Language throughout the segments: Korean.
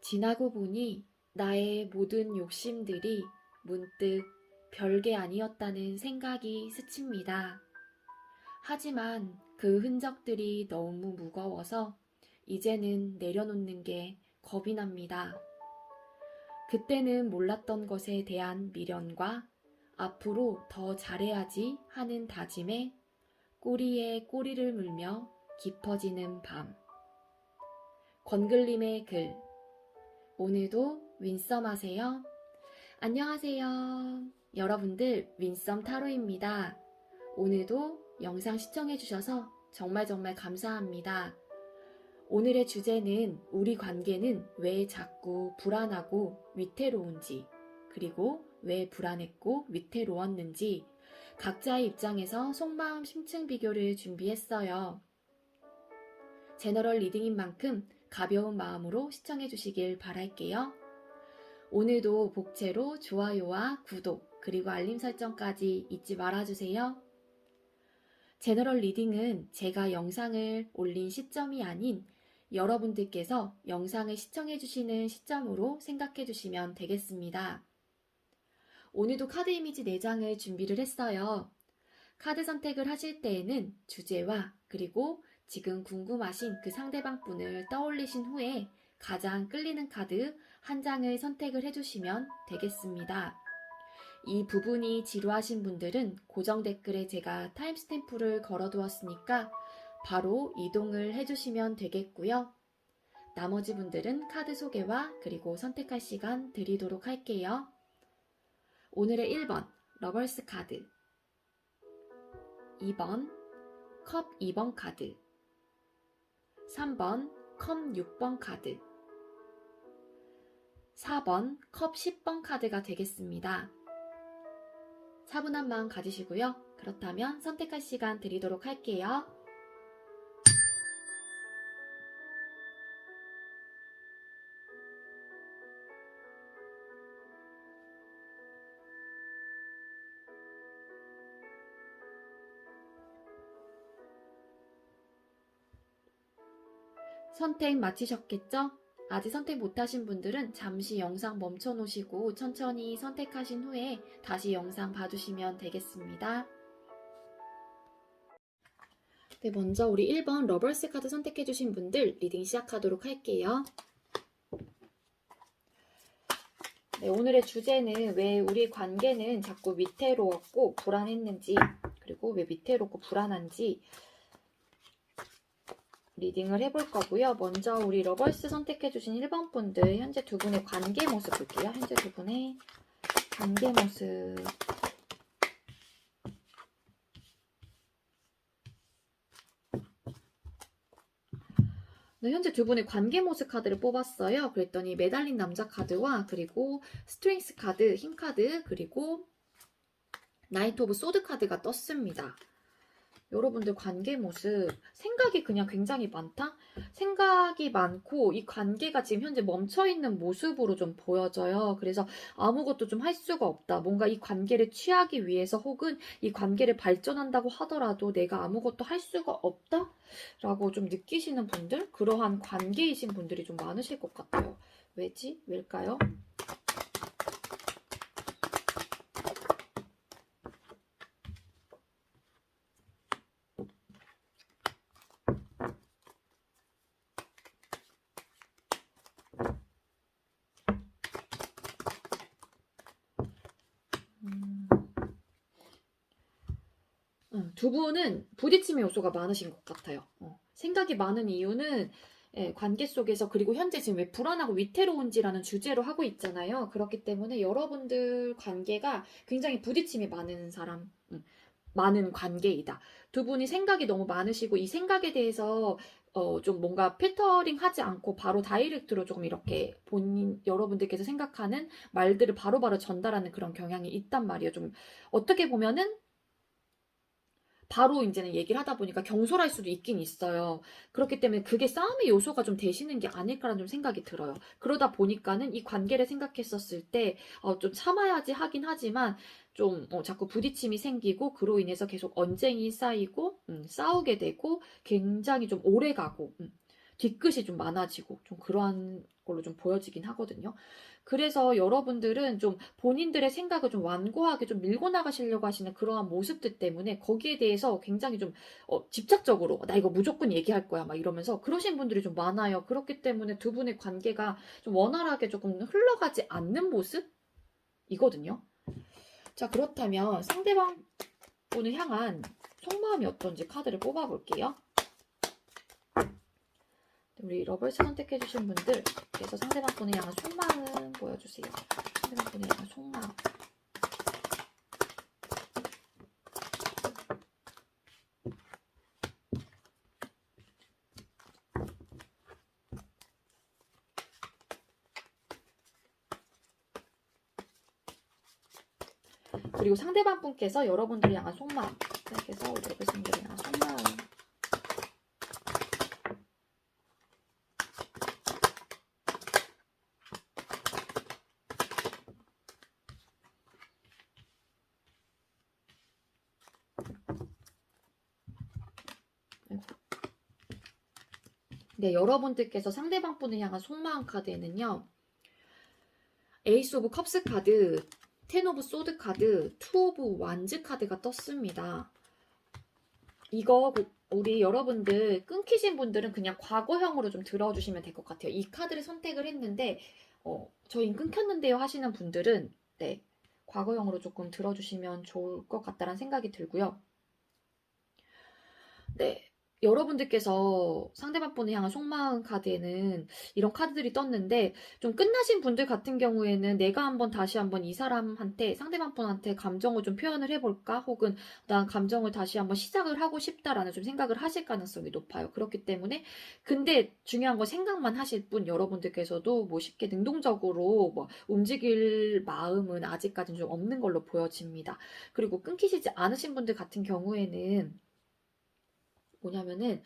지나고 보니 나의 모든 욕심들이 문득 별게 아니었다는 생각이 스칩니다. 하지만 그 흔적들이 너무 무거워서 이제는 내려놓는 게 겁이 납니다. 그때는 몰랐던 것에 대한 미련과 앞으로 더 잘해야지 하는 다짐에 꼬리에 꼬리를 물며 깊어지는 밤. 권글림의 글. 오늘도 윈썸 하세요. 안녕하세요. 여러분들, 윈썸 타로입니다. 오늘도 영상 시청해주셔서 정말 감사합니다. 오늘의 주제는 우리 관계는 왜 자꾸 불안하고 위태로운지, 그리고 왜 불안했고 위태로웠는지 각자의 입장에서 속마음 심층 비교를 준비했어요. 제너럴 리딩인 만큼 가벼운 마음으로 시청해 주시길 바랄게요. 오늘도 복채로 좋아요와 구독 그리고 알림 설정까지 잊지 말아주세요. 제너럴 리딩은 제가 영상을 올린 시점이 아닌 여러분들께서 영상을 시청해 주시는 시점으로 생각해 주시면 되겠습니다. 오늘도 카드 이미지 4장을 준비를 했어요. 카드 선택을 하실 때에는 주제와 그리고 지금 궁금하신 그 상대방 분을 떠올리신 후에 가장 끌리는 카드 한 장을 선택을 해주시면 되겠습니다. 이 부분이 지루하신 분들은 고정 댓글에 제가 타임스탬프를 걸어두었으니까 바로 이동을 해주시면 되겠고요. 나머지 분들은 카드 소개와 그리고 선택할 시간 드리도록 할게요. 오늘의 1번 러버스 카드, 2번 컵 2번 카드, 3번 컵 6번 카드, 4번 컵 10번 카드가 되겠습니다. 차분한 마음 가지시고요. 그렇다면 선택할 시간 드리도록 할게요. 선택 마치셨겠죠? 아직 선택 못하신 분들은 잠시 영상 멈춰 놓으시고 천천히 선택하신 후에 다시 영상 봐주시면 되겠습니다. 네, 먼저 우리 1번 러버스 카드 선택해주신 분들 리딩 시작하도록 할게요. 네, 오늘의 주제는 왜 우리 관계는 자꾸 위태로웠고 불안했는지, 그리고 왜 위태롭고 불안한지 리딩을 해볼 거고요. 먼저 우리 러버스 선택해주신 1번 분들 현재 두 분의 관계 모습 볼게요. 현재 두 분의 관계 모습. 네, 현재 두 분의 관계 모습 카드를 뽑았어요. 그랬더니 매달린 남자 카드와 그리고 스트렝스 카드, 힘 카드, 그리고 나이트 오브 소드 카드가 떴습니다. 여러분들 관계 모습, 생각이 그냥 굉장히 많다? 생각이 많고 이 관계가 지금 현재 멈춰있는 모습으로 좀 보여져요. 그래서 아무것도 좀 할 수가 없다. 뭔가 이 관계를 취하기 위해서 혹은 이 관계를 발전한다고 하더라도 내가 아무것도 할 수가 없다? 라고 좀 느끼시는 분들? 그러한 관계이신 분들이 좀 많으실 것 같아요. 왜지? 왜일까요? 두 분은 부딪힘의 요소가 많으신 것 같아요. 생각이 많은 이유는 관계 속에서, 그리고 현재 지금 왜 불안하고 위태로운지라는 주제로 하고 있잖아요. 그렇기 때문에 여러분들 관계가 굉장히 부딪힘이 많은 사람, 많은 관계이다. 두 분이 생각이 너무 많으시고 이 생각에 대해서 좀 뭔가 필터링 하지 않고 바로 다이렉트로 조금 이렇게 여러분들께서 생각하는 말들을 바로바로 전달하는 그런 경향이 있단 말이에요. 좀 어떻게 보면은 바로 이제는 얘기를 하다 보니까 경솔할 수도 있긴 있어요. 그렇기 때문에 그게 싸움의 요소가 좀 되시는 게 아닐까라는 좀 생각이 들어요. 그러다 보니까는 이 관계를 생각했었을 때 좀 참아야지 하긴 하지만 좀 자꾸 부딪힘이 생기고 그로 인해서 계속 언쟁이 쌓이고 싸우게 되고 굉장히 좀 오래 가고 뒤끝이 좀 많아지고 좀 그러한 걸로 좀 보여지긴 하거든요. 그래서 여러분들은 좀 본인들의 생각을 좀 완고하게 좀 밀고 나가시려고 하시는 그러한 모습들 때문에 거기에 대해서 굉장히 좀 집착적으로 나 이거 무조건 얘기할 거야 막 이러면서 그러신 분들이 좀 많아요. 그렇기 때문에 두 분의 관계가 좀 원활하게 조금 흘러가지 않는 모습이거든요. 자, 그렇다면 상대방 분을 향한 속마음이 어떤지 카드를 뽑아볼게요. 우리 러벌스 선택해주신 분들께서 상대방 분을 향한 속마음 보여주세요. 상대방 분을 향한 속마음. 그리고 상대방 분께서 여러분들을 향한 속마음. 그래서 우리 러벌스 분들을 향한 속마음. 네, 여러분들께서 상대방 분을 향한 속마음 카드에는요. 에이스 오브 컵스 카드, 텐 오브 소드 카드, 투 오브 완즈 카드가 떴습니다. 이거 우리 여러분들 끊기신 분들은 그냥 과거형으로 좀 들어주시면 될 것 같아요. 이 카드를 선택을 했는데 저희 끊겼는데요 하시는 분들은 네, 과거형으로 조금 들어주시면 좋을 것 같다는 생각이 들고요. 네, 여러분들께서 상대방 분을 향한 속마음 카드에는 이런 카드들이 떴는데 좀 끝나신 분들 같은 경우에는 내가 다시 한번 이 사람한테 상대방 분한테 감정을 좀 표현을 해볼까 혹은 난 감정을 다시 한번 시작을 하고 싶다라는 좀 생각을 하실 가능성이 높아요. 그렇기 때문에 근데 중요한 건 생각만 하실 뿐 여러분들께서도 뭐 쉽게 능동적으로 뭐 움직일 마음은 아직까지는 좀 없는 걸로 보여집니다. 그리고 끊기시지 않으신 분들 같은 경우에는 뭐냐면은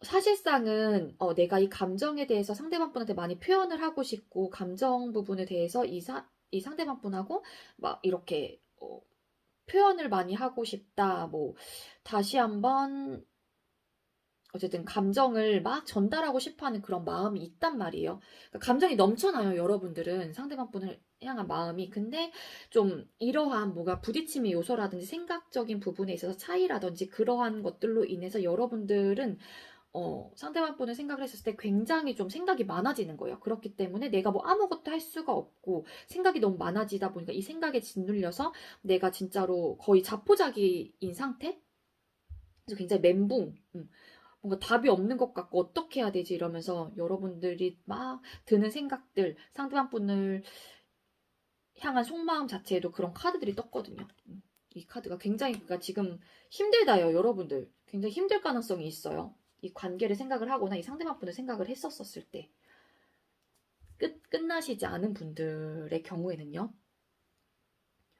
사실상은 내가 이 감정에 대해서 상대방 분한테 많이 표현을 하고 싶고 감정 부분에 대해서 이 상대방 분하고 막 이렇게 표현을 많이 하고 싶다. 뭐 다시 한번 어쨌든 감정을 막 전달하고 싶어하는 그런 마음이 있단 말이에요. 그러니까 감정이 넘쳐나요, 여러분들은 상대방 분을 향한 마음이. 근데 좀 이러한 뭐가 부딪힘의 요소라든지 생각적인 부분에 있어서 차이라든지 그러한 것들로 인해서 여러분들은 상대방 분을 생각을 했을 때 굉장히 좀 생각이 많아지는 거예요. 그렇기 때문에 내가 뭐 아무것도 할 수가 없고 생각이 너무 많아지다 보니까 이 생각에 짓눌려서 내가 진짜로 거의 자포자기인 상태? 그래서 굉장히 멘붕, 뭔가 답이 없는 것 같고 어떻게 해야 되지 이러면서 여러분들이 막 드는 생각들, 상대방 분을 향한 속마음 자체에도 그런 카드들이 떴거든요. 이 카드가 굉장히 그러니까 지금 힘들다요, 여러분들. 굉장히 힘들 가능성이 있어요. 이 관계를 생각을 하거나 이 상대방 분을 생각을 했었을 때 끝나시지 않은 분들의 경우에는요.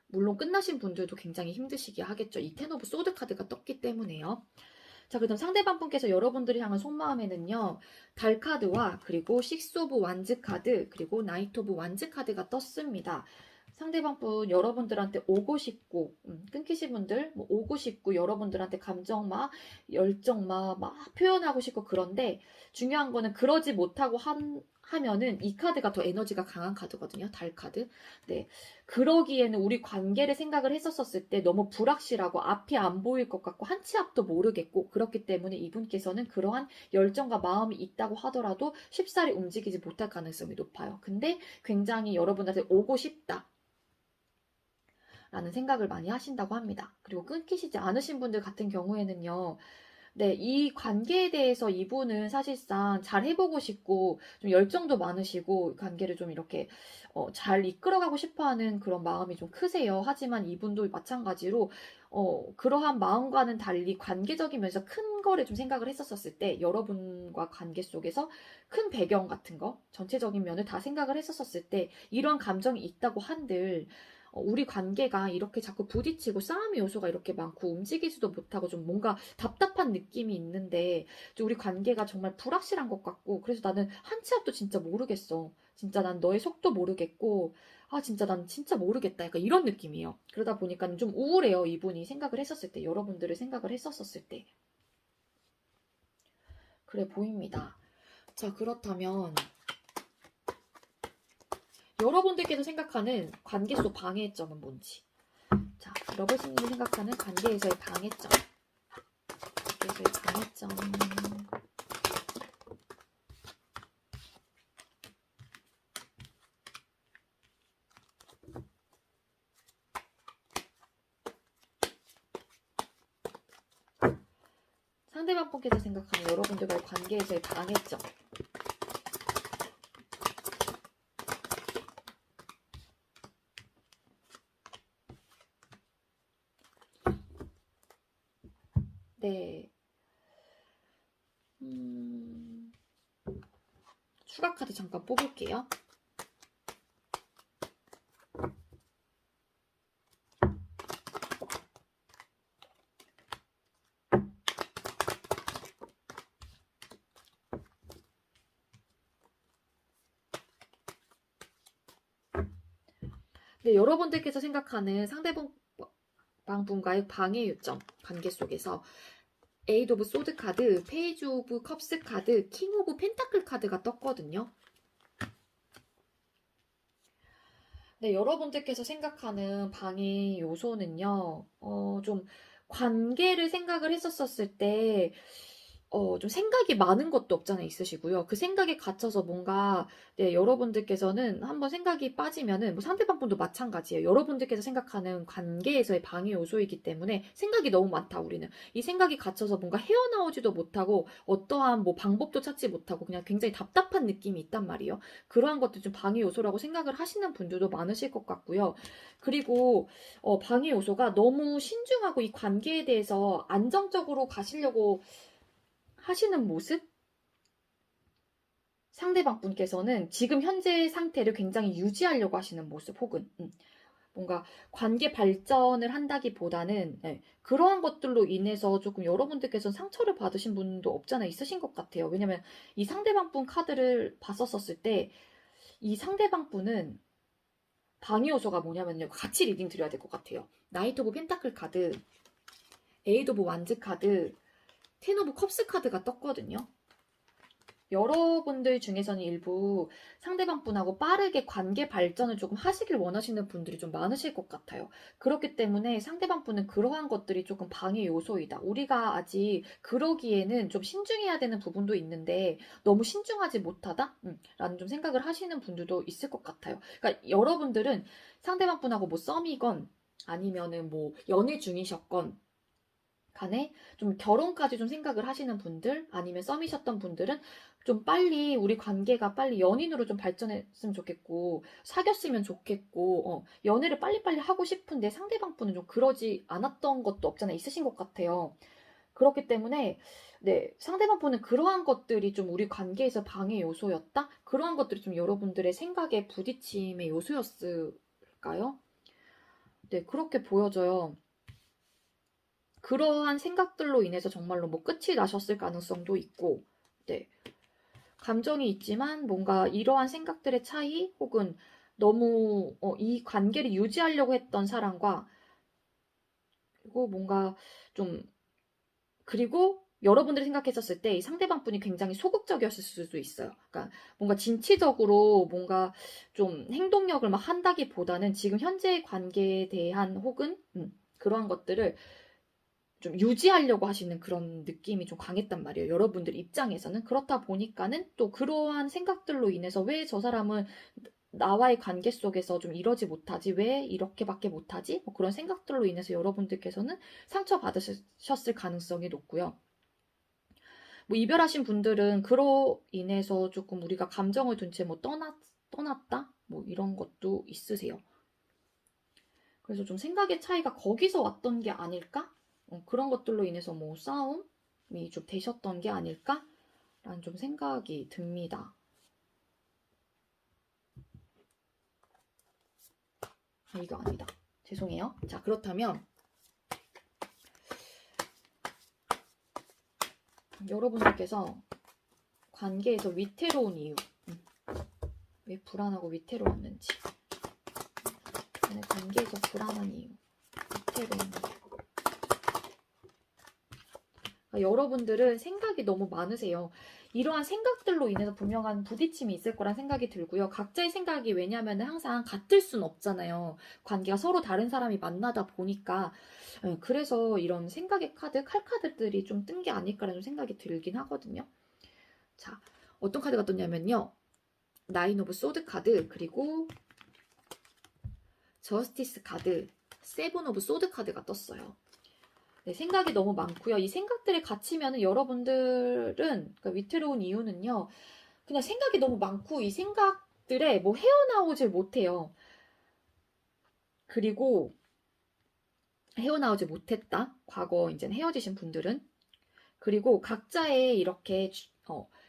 물론 끝나신 분들도 굉장히 힘드시게 하겠죠. 이 텐 오브 소드 카드가 떴기 때문에요. 자, 그다음 상대방 분께서 여러분들을 향한 속마음에는요. 달 카드와 그리고 식스 오브 완즈 카드 그리고 나이트 오브 완즈 카드가 떴습니다. 상대방 분 여러분들한테 오고 싶고 끊기신 분들 뭐 오고 싶고 여러분들한테 감정 막 열정 막 표현하고 싶고 그런데 중요한 거는 그러지 못하고 하면은 이 카드가 더 에너지가 강한 카드거든요. 달 카드. 네. 그러기에는 우리 관계를 생각을 했었을 때 너무 불확실하고 앞이 안 보일 것 같고 한 치 앞도 모르겠고 그렇기 때문에 이분께서는 그러한 열정과 마음이 있다고 하더라도 쉽사리 움직이지 못할 가능성이 높아요. 근데 굉장히 여러분한테 오고 싶다. 라는 생각을 많이 하신다고 합니다. 그리고 끊기시지 않으신 분들 같은 경우에는요. 네, 이 관계에 대해서 이분은 사실상 잘 해보고 싶고 좀 열정도 많으시고 관계를 좀 이렇게 잘 이끌어가고 싶어하는 그런 마음이 좀 크세요. 하지만 이분도 마찬가지로 그러한 마음과는 달리 관계적인 면에서 큰 거를 좀 생각을 했었을 때 여러분과 관계 속에서 큰 배경 같은 거 전체적인 면을 다 생각을 했었을 때 이런 감정이 있다고 한들 우리 관계가 이렇게 자꾸 부딪히고 싸움의 요소가 이렇게 많고 움직이지도 못하고 좀 뭔가 답답한 느낌이 있는데 우리 관계가 정말 불확실한 것 같고 그래서 나는 한 치 앞도 진짜 모르겠어. 진짜 난 너의 속도 모르겠고 진짜 난 진짜 모르겠다. 약간 이런 느낌이에요. 그러다 보니까 좀 우울해요. 이분이 생각을 했었을 때 여러분들을 생각을 했었을 때 그래 보입니다. 자, 그렇다면 여러분들께서 생각하는 관계 속 방해점은 뭔지. 자, 러블스님이 생각하는 관계에서의 방해점. 관계에서의 방해점. 상대방 분께서 생각하는 여러분들과의 관계에서의 방해점. 네. 추가 카드 잠깐 뽑을게요. 네, 여러분들께서 생각하는 상대방 분과의 방해 요점, 관계 속에서 에이드 오브 소드 카드, 페이지 오브 컵스 카드, 킹 오브 펜타클 카드가 떴거든요. 네, 여러분들께서 생각하는 방해 요소는요, 좀 관계를 생각을 했었을 때, 좀 생각이 많은 것도 없잖아요, 있으시고요. 그 생각에 갇혀서 뭔가, 네, 여러분들께서는 한번 생각이 빠지면은, 뭐 상대방 분도 마찬가지예요. 여러분들께서 생각하는 관계에서의 방해 요소이기 때문에 생각이 너무 많다, 우리는. 이 생각이 갇혀서 뭔가 헤어나오지도 못하고, 어떠한 뭐 방법도 찾지 못하고, 그냥 굉장히 답답한 느낌이 있단 말이에요. 그러한 것도 좀 방해 요소라고 생각을 하시는 분들도 많으실 것 같고요. 그리고, 방해 요소가 너무 신중하고 이 관계에 대해서 안정적으로 가시려고 하시는 모습? 상대방 분께서는 지금 현재 상태를 굉장히 유지하려고 하시는 모습 혹은 뭔가 관계 발전을 한다기보다는 그러한 것들로 인해서 조금 여러분들께서는 상처를 받으신 분도 없잖아 있으신 것 같아요. 왜냐면 이 상대방 분 카드를 봤었을 때 이 상대방 분은 방해 요소가 뭐냐면요. 같이 리딩 드려야 될 것 같아요. 나이트 오브 펜타클 카드, 에이드 오브 완즈 카드, 텐 오브 컵스 카드가 떴거든요. 여러분들 중에서는 일부 상대방 분하고 빠르게 관계 발전을 조금 하시길 원하시는 분들이 좀 많으실 것 같아요. 그렇기 때문에 상대방 분은 그러한 것들이 조금 방해 요소이다. 우리가 아직 그러기에는 좀 신중해야 되는 부분도 있는데 너무 신중하지 못하다? 라는 좀 생각을 하시는 분들도 있을 것 같아요. 그러니까 여러분들은 상대방 분하고 뭐 썸이건 아니면은 뭐 연애 중이셨건 간에 좀 결혼까지 좀 생각을 하시는 분들 아니면 썸이셨던 분들은 좀 빨리 우리 관계가 빨리 연인으로 좀 발전했으면 좋겠고 사귀었으면 좋겠고 연애를 빨리빨리 하고 싶은데 상대방 분은 좀 그러지 않았던 것도 없잖아요. 있으신 것 같아요. 그렇기 때문에 네, 상대방 분은 그러한 것들이 좀 우리 관계에서 방해 요소였다? 그러한 것들이 좀 여러분들의 생각의 부딪힘의 요소였을까요? 네, 그렇게 보여져요. 그러한 생각들로 인해서 정말로 뭐 끝이 나셨을 가능성도 있고, 네. 감정이 있지만 뭔가 이러한 생각들의 차이 혹은 너무 이 관계를 유지하려고 했던 사람과 그리고 뭔가 좀 그리고 여러분들이 생각했었을 때 이 상대방 분이 굉장히 소극적이었을 수도 있어요. 그러니까 뭔가 진취적으로 뭔가 좀 행동력을 막 한다기보다는 지금 현재의 관계에 대한 혹은 그러한 것들을 좀 유지하려고 하시는 그런 느낌이 좀 강했단 말이에요. 여러분들 입장에서는. 그렇다 보니까는 또 그러한 생각들로 인해서 왜 저 사람은 나와의 관계 속에서 좀 이러지 못하지? 왜 이렇게밖에 못하지? 뭐 그런 생각들로 인해서 여러분들께서는 상처받으셨을 가능성이 높고요. 뭐 이별하신 분들은 그로 인해서 조금 우리가 감정을 둔 채 뭐 떠났다? 뭐 이런 것도 있으세요. 그래서 좀 생각의 차이가 거기서 왔던 게 아닐까? 그런 것들로 인해서 뭐 싸움이 좀 되셨던 게 아닐까? 라는 좀 생각이 듭니다. 이거 아니다. 죄송해요. 자, 그렇다면 여러분들께서 관계에서 위태로운 이유, 왜 불안하고 위태로웠는지, 관계에서 불안한 이유, 위태로운 이유. 여러분들은 생각이 너무 많으세요. 이러한 생각들로 인해서 분명한 부딪힘이 있을 거란 생각이 들고요. 각자의 생각이 왜냐하면 항상 같을 순 없잖아요. 관계가 서로 다른 사람이 만나다 보니까. 그래서 이런 생각의 카드, 칼카드들이 좀 뜬 게 아닐까라는 생각이 들긴 하거든요. 자, 어떤 카드가 떴냐면요. 나인 오브 소드 카드, 그리고 저스티스 카드, 세븐 오브 소드 카드가 떴어요. 네, 생각이 너무 많고요. 이 생각들에 갇히면은 여러분들은, 그러니까 위태로운 이유는요. 그냥 생각이 너무 많고 이 생각들에 뭐 헤어나오질 못해요. 그리고 헤어나오지 못했다. 과거 이제 헤어지신 분들은. 그리고 각자의 이렇게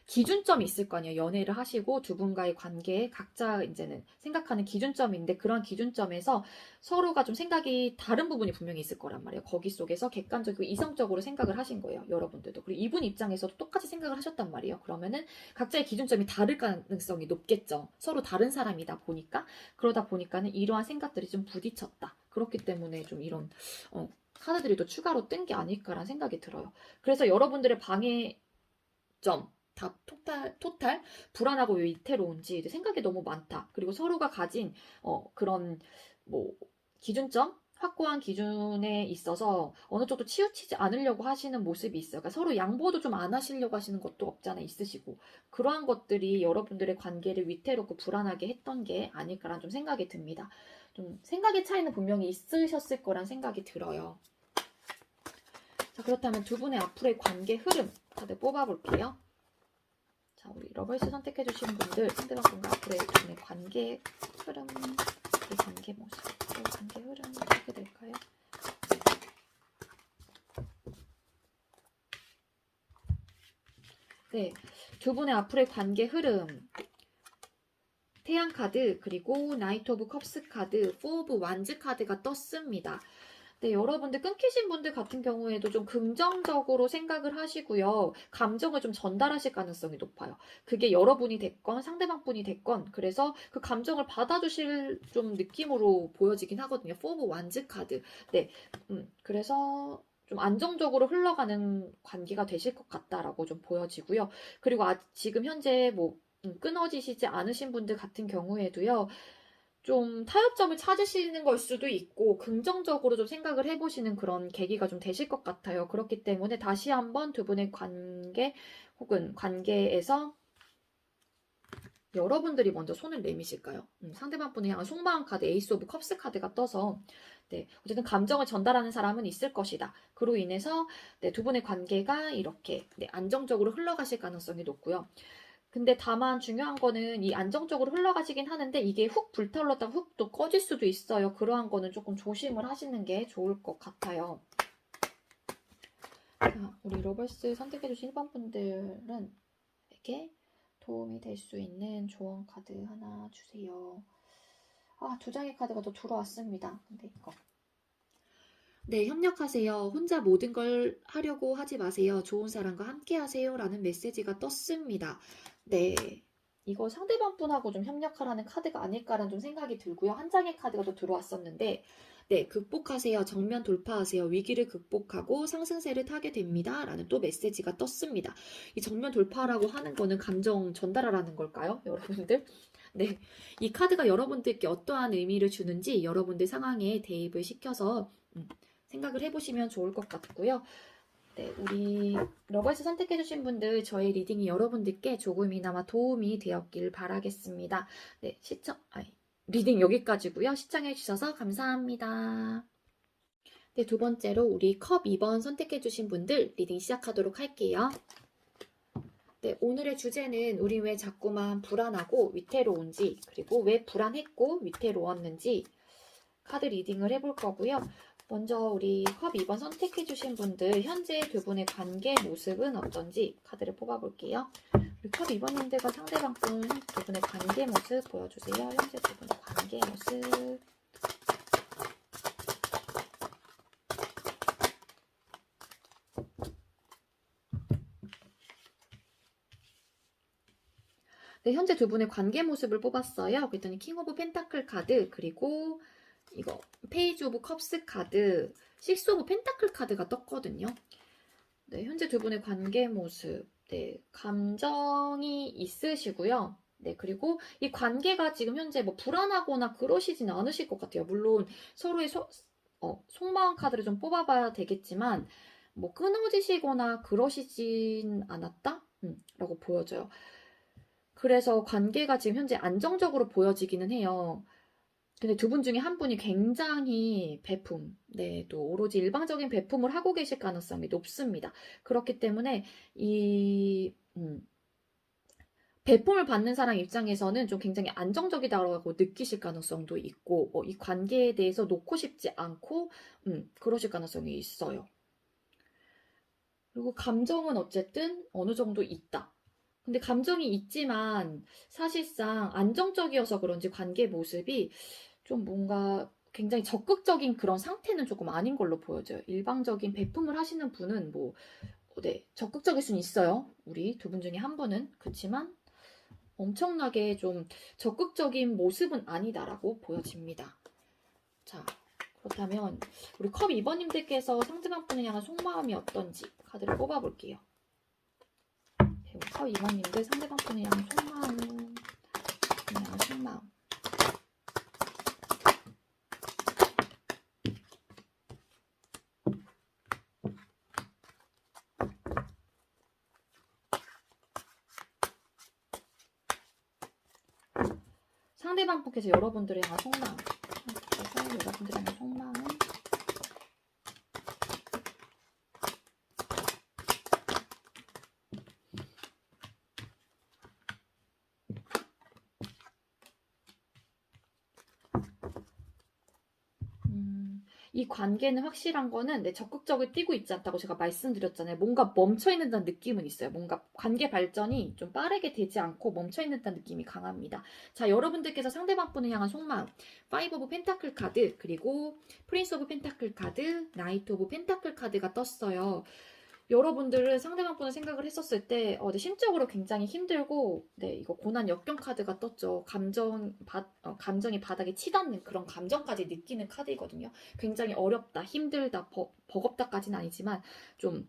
기준점이 있을 거 아니에요. 연애를 하시고 두 분과의 관계에 각자 이제는 생각하는 기준점이 있는데 그런 기준점에서 서로가 좀 생각이 다른 부분이 분명히 있을 거란 말이에요. 거기 속에서 객관적이고 이성적으로 생각을 하신 거예요. 여러분들도. 그리고 이분 입장에서도 똑같이 생각을 하셨단 말이에요. 그러면은 각자의 기준점이 다를 가능성이 높겠죠. 서로 다른 사람이다 보니까. 그러다 보니까는 이러한 생각들이 좀 부딪혔다. 그렇기 때문에 좀 이런 카드들이 또 추가로 뜬 게 아닐까라는 생각이 들어요. 그래서 여러분들의 방해점, 다 토탈 불안하고 왜 위태로운지 생각이 너무 많다. 그리고 서로가 가진 그런 뭐 기준점, 확고한 기준에 있어서 어느 정도 치우치지 않으려고 하시는 모습이 있어요. 그러니까 서로 양보도 좀 안 하시려고 하시는 것도 없잖아 있으시고 그러한 것들이 여러분들의 관계를 위태롭고 불안하게 했던 게 아닐까라는 좀 생각이 듭니다. 좀 생각의 차이는 분명히 있으셨을 거란 생각이 들어요. 자, 그렇다면 두 분의 앞으로의 관계 흐름 다들 뽑아볼게요. 자, 우리 러벌스 선택해주신 분들 상대방과 앞으로의 두 분의 관계 흐름, 그 관계 모습, 그 관계 흐름 어떻게 될까요? 네, 두 분의 앞으로의 관계 흐름 태양 카드 그리고 나이트 오브 컵스 카드, 포 오브 완즈 카드가 떴습니다. 네, 여러분들 끊기신 분들 같은 경우에도 좀 긍정적으로 생각을 하시고요. 감정을 좀 전달하실 가능성이 높아요. 그게 여러분이 됐건 상대방 분이 됐건 그래서 그 감정을 받아주실 좀 느낌으로 보여지긴 하거든요. 포 오브 완즈 카드. 네, 그래서 좀 안정적으로 흘러가는 관계가 되실 것 같다라고 좀 보여지고요. 그리고 지금 현재 뭐 끊어지시지 않으신 분들 같은 경우에도요. 좀 타협점을 찾으시는 걸 수도 있고 긍정적으로 좀 생각을 해보시는 그런 계기가 좀 되실 것 같아요. 그렇기 때문에 다시 한번 두 분의 관계 혹은 관계에서 여러분들이 먼저 손을 내미실까요? 상대방 분을 향한 속마음 카드 에이스 오브 컵스 카드가 떠서 네, 어쨌든 감정을 전달하는 사람은 있을 것이다. 그로 인해서 네, 두 분의 관계가 이렇게 네, 안정적으로 흘러가실 가능성이 높고요. 근데 다만 중요한 거는 이 안정적으로 흘러가시긴 하는데 이게 훅 불타올랐다가 훅 또 꺼질 수도 있어요. 그러한 거는 조금 조심을 하시는 게 좋을 것 같아요. 자, 우리 러벌스 선택해주신 1번 분들에게 도움이 될 수 있는 조언 카드 하나 주세요. 아, 두 장의 카드가 또 들어왔습니다. 근데 이거. 네, 협력하세요. 혼자 모든 걸 하려고 하지 마세요. 좋은 사람과 함께 하세요. 라는 메시지가 떴습니다. 네. 이거 상대방 분하고 좀 협력하라는 카드가 아닐까라는 좀 생각이 들고요. 한 장의 카드가 또 들어왔었는데, 네, 극복하세요. 정면 돌파하세요. 위기를 극복하고 상승세를 타게 됩니다. 라는 또 메시지가 떴습니다. 이 정면 돌파라고 하는 거는 감정 전달하라는 걸까요? 여러분들? 네. 이 카드가 여러분들께 어떠한 의미를 주는지 여러분들 상황에 대입을 시켜서 생각을 해보시면 좋을 것 같고요. 네, 우리 러버스 선택해주신 분들 저의 리딩이 여러분들께 조금이나마 도움이 되었길 바라겠습니다. 네, 리딩 여기까지고요. 시청해주셔서 감사합니다. 네, 두 번째로 우리 컵 2번 선택해주신 분들 리딩 시작하도록 할게요. 네, 오늘의 주제는 우리 왜 자꾸만 불안하고 위태로운지 그리고 왜 불안했고 위태로웠는지 카드 리딩을 해볼 거고요. 먼저 우리 컵 2번 선택해주신 분들 현재 두 분의 관계 모습은 어떤지 카드를 뽑아볼게요. 우리 컵 2번님들과 상대방 두 분의 관계 모습 보여주세요. 현재 두 분의 관계 모습. 네, 현재 두 분의 관계 모습을 뽑았어요. 그랬더니 킹 오브 펜타클 카드 그리고 이거 페이지 오브 컵스 카드, 식스 오브 펜타클 카드가 떴거든요. 네, 현재 두 분의 관계 모습, 네, 감정이 있으시고요. 네, 그리고 이 관계가 지금 현재 뭐 불안하거나 그러시진 않으실 것 같아요. 물론 서로의 속마음 카드를 좀 뽑아봐야 되겠지만, 뭐 끊어지시거나 그러시진 않았다? 라고 보여져요. 그래서 관계가 지금 현재 안정적으로 보여지기는 해요. 근데 두 분 중에 한 분이 굉장히 네, 또 오로지 일방적인 배품을 하고 계실 가능성이 높습니다. 그렇기 때문에 배품을 받는 사람 입장에서는 좀 굉장히 안정적이다라고 느끼실 가능성도 있고, 이 관계에 대해서 놓고 싶지 않고, 그러실 가능성이 있어요. 그리고 감정은 어쨌든 어느 정도 있다. 근데 감정이 있지만 사실상 안정적이어서 그런지 관계 모습이 좀 뭔가 굉장히 적극적인 그런 상태는 조금 아닌 걸로 보여져요. 일방적인 배품을 하시는 분은 네, 적극적일 수는 있어요. 우리 두 분 중에 한 분은. 그렇지만 엄청나게 좀 적극적인 모습은 아니다라고 보여집니다. 자, 그렇다면 우리 컵 2번님들께서 상대방 분을 향한 속마음이 어떤지 카드를 뽑아볼게요. 컵 2번님들 상대방 분을 향한 속마음. 상대방 분께서 여러분들을 향한 속마음. 여러분들을 향한 속마음. 이 관계는 확실한 거는 적극적으로 뛰고 있지 않다고 제가 말씀드렸잖아요. 뭔가 멈춰있는 듯한 느낌은 있어요. 뭔가 관계 발전이 좀 빠르게 되지 않고 멈춰있는 듯한 느낌이 강합니다. 자, 여러분들께서 상대방 분을 향한 속마음, 5 오브 펜타클 카드, 그리고 프린스 오브 펜타클 카드, 나이트 오브 펜타클 카드가 떴어요. 여러분들은 상대방 분을 생각을 했었을 때 심적으로 굉장히 힘들고, 네, 이거 고난 역경 카드가 떴죠. 감정이 바닥에 치닫는 그런 감정까지 느끼는 카드이거든요. 굉장히 어렵다, 힘들다, 버겁다까지는 아니지만 좀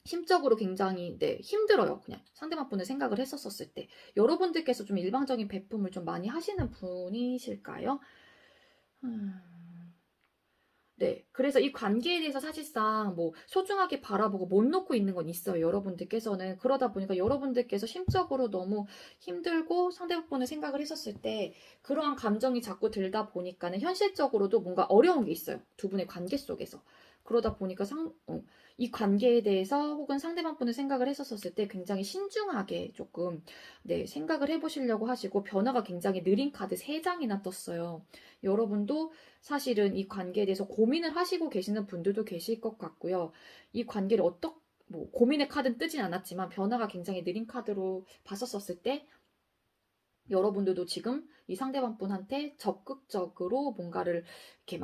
심적으로 굉장히 힘들어요. 그냥 상대방 분을 생각을 했었을 때. 여러분들께서 좀 일방적인 배품을 좀 많이 하시는 분이실까요? 네. 그래서 이 관계에 대해서 사실상 소중하게 바라보고 못 놓고 있는 건 있어요. 여러분들께서는. 그러다 보니까 여러분들께서 심적으로 너무 힘들고 상대방분을 생각을 했었을 때 그러한 감정이 자꾸 들다 보니까는 현실적으로도 뭔가 어려운 게 있어요. 두 분의 관계 속에서. 그러다 보니까 이 관계에 대해서 혹은 상대방분을 생각을 했었을 때 굉장히 신중하게 조금 생각을 해보시려고 하시고 변화가 굉장히 느린 카드 3장이나 떴어요. 여러분도 사실은 이 관계에 대해서 고민을 하시고 계시는 분들도 계실 것 같고요. 이 관계를 고민의 카드는 뜨진 않았지만 변화가 굉장히 느린 카드로 봤었을 때 여러분들도 지금 이 상대방 분한테 적극적으로 뭔가를 이렇게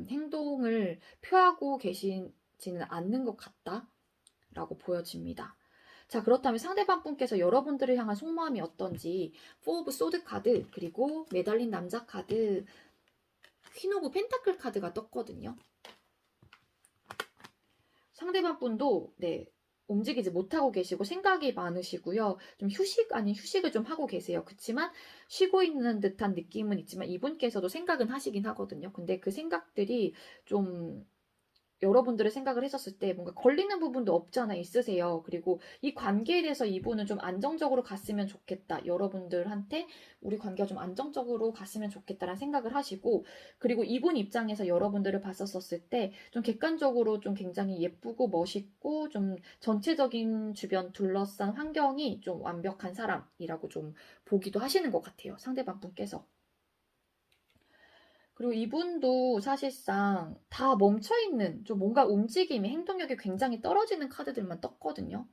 행동을 표하고 계시지는 않는 것 같다라고 보여집니다. 자, 그렇다면 상대방 분께서 여러분들을 향한 속마음이 어떤지 4 오브 소드 카드, 그리고 매달린 남자 카드, 퀸 오브 펜타클 카드가 떴거든요. 상대방 분도 움직이지 못하고 계시고 생각이 많으시고요. 좀 휴식 아닌 휴식을 좀 하고 계세요. 그렇지만 쉬고 있는 듯한 느낌은 있지만 이분께서도 생각은 하시긴 하거든요. 근데 그 생각들이 좀 여러분들의 생각을 했었을 때 뭔가 걸리는 부분도 없지 않아 있으세요. 그리고 이 관계에 대해서 이분은 좀 안정적으로 갔으면 좋겠다. 여러분들한테 우리 관계가 좀 안정적으로 갔으면 좋겠다라는 생각을 하시고, 그리고 이분 입장에서 여러분들을 봤었을 때 좀 객관적으로 좀 굉장히 예쁘고 멋있고 좀 전체적인 주변 둘러싼 환경이 좀 완벽한 사람이라고 좀 보기도 하시는 것 같아요. 상대방 분께서. 그리고 이분도 사실상 다 멈춰있는 좀 뭔가 움직임이 행동력이 굉장히 떨어지는 카드들만 떴거든요.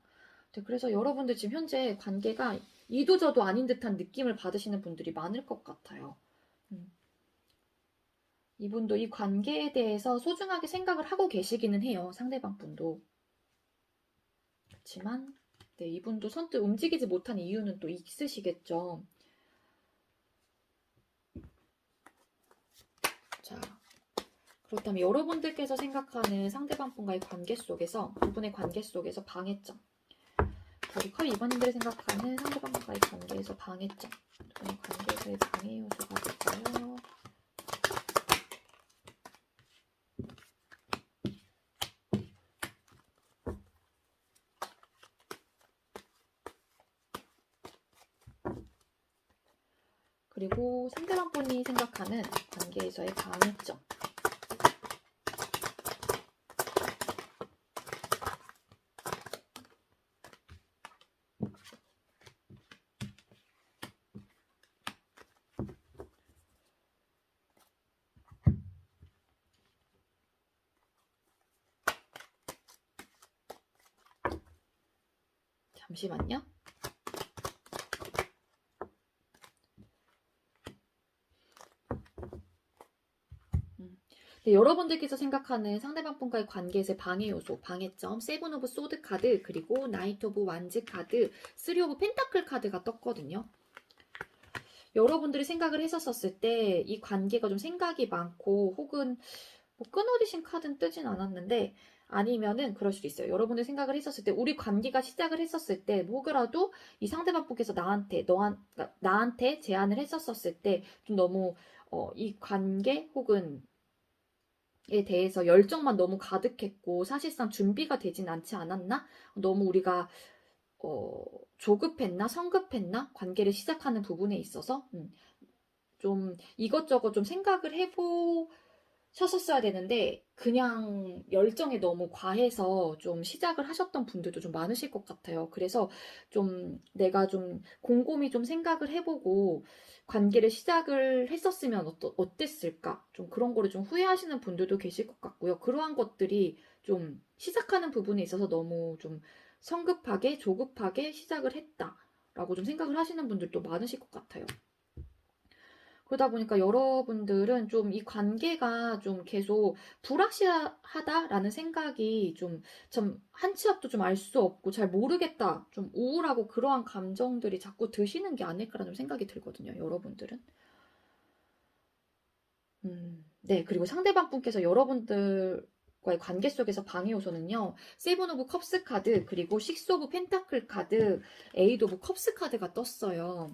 그래서 여러분들 지금 현재 관계가 이도저도 아닌 듯한 느낌을 받으시는 분들이 많을 것 같아요. 이분도 이 관계에 대해서 소중하게 생각을 하고 계시기는 해요. 상대방 분도. 그렇지만 이분도 선뜻 움직이지 못한 이유는 또 있으시겠죠. 자, 그렇다면 여러분들께서 생각하는 상대방 분과의 관계 속에서, 두 분의 관계 속에서 방해점. 우리 컵 2번님들이 생각하는 상대방 분과의 관계에서 방해점. 두 분의 관계에서의 방해 요소가 될까요? 그리고 상대방 분이 생각하는 관계에서의 방해점. 잠시만요. 네, 여러분들께서 생각하는 상대방 분과의 관계에서의 방해 요소, 방해점, 세븐 오브 소드 카드, 그리고 나이트 오브 완즈 카드, 쓰리 오브 펜타클 카드가 떴거든요. 여러분들이 생각을 했었을 때 이 관계가 좀 생각이 많고 혹은 뭐 끊어지신 카드는 뜨진 않았는데 아니면은 그럴 수도 있어요. 여러분들 생각을 했었을 때 우리 관계가 시작을 했었을 때 혹여라도 이 상대방 분께서 나한테 제안을 했었을 때 좀 너무 이 관계 혹은 에 대해서 열정만 너무 가득했고 사실상 준비가 되진 않지 않았나? 너무 우리가 조급했나? 성급했나? 관계를 시작하는 부분에 있어서 좀 이것저것 좀 생각을 해보셨었어야 되는데 그냥 열정이 너무 과해서 좀 시작을 하셨던 분들도 좀 많으실 것 같아요. 그래서 좀 내가 좀 곰곰이 좀 생각을 해보고 관계를 시작을 했었으면 어땠을까? 좀 그런 거를 좀 후회하시는 분들도 계실 것 같고요. 그러한 것들이 좀 시작하는 부분에 있어서 너무 좀 성급하게, 조급하게 시작을 했다라고 좀 생각을 하시는 분들도 많으실 것 같아요. 그러다 보니까 여러분들은 좀 이 관계가 좀 계속 불확실하다라는 생각이 좀 한 치 앞도 좀 알 수 없고 잘 모르겠다, 좀 우울하고 그러한 감정들이 자꾸 드시는 게 아닐까라는 생각이 들거든요, 여러분들은. 네, 그리고 상대방 분께서 여러분들과의 관계 속에서 방해 요소는요, 세븐 오브 컵스 카드, 그리고 식스 오브 펜타클 카드, 에이드 오브 컵스 카드가 떴어요.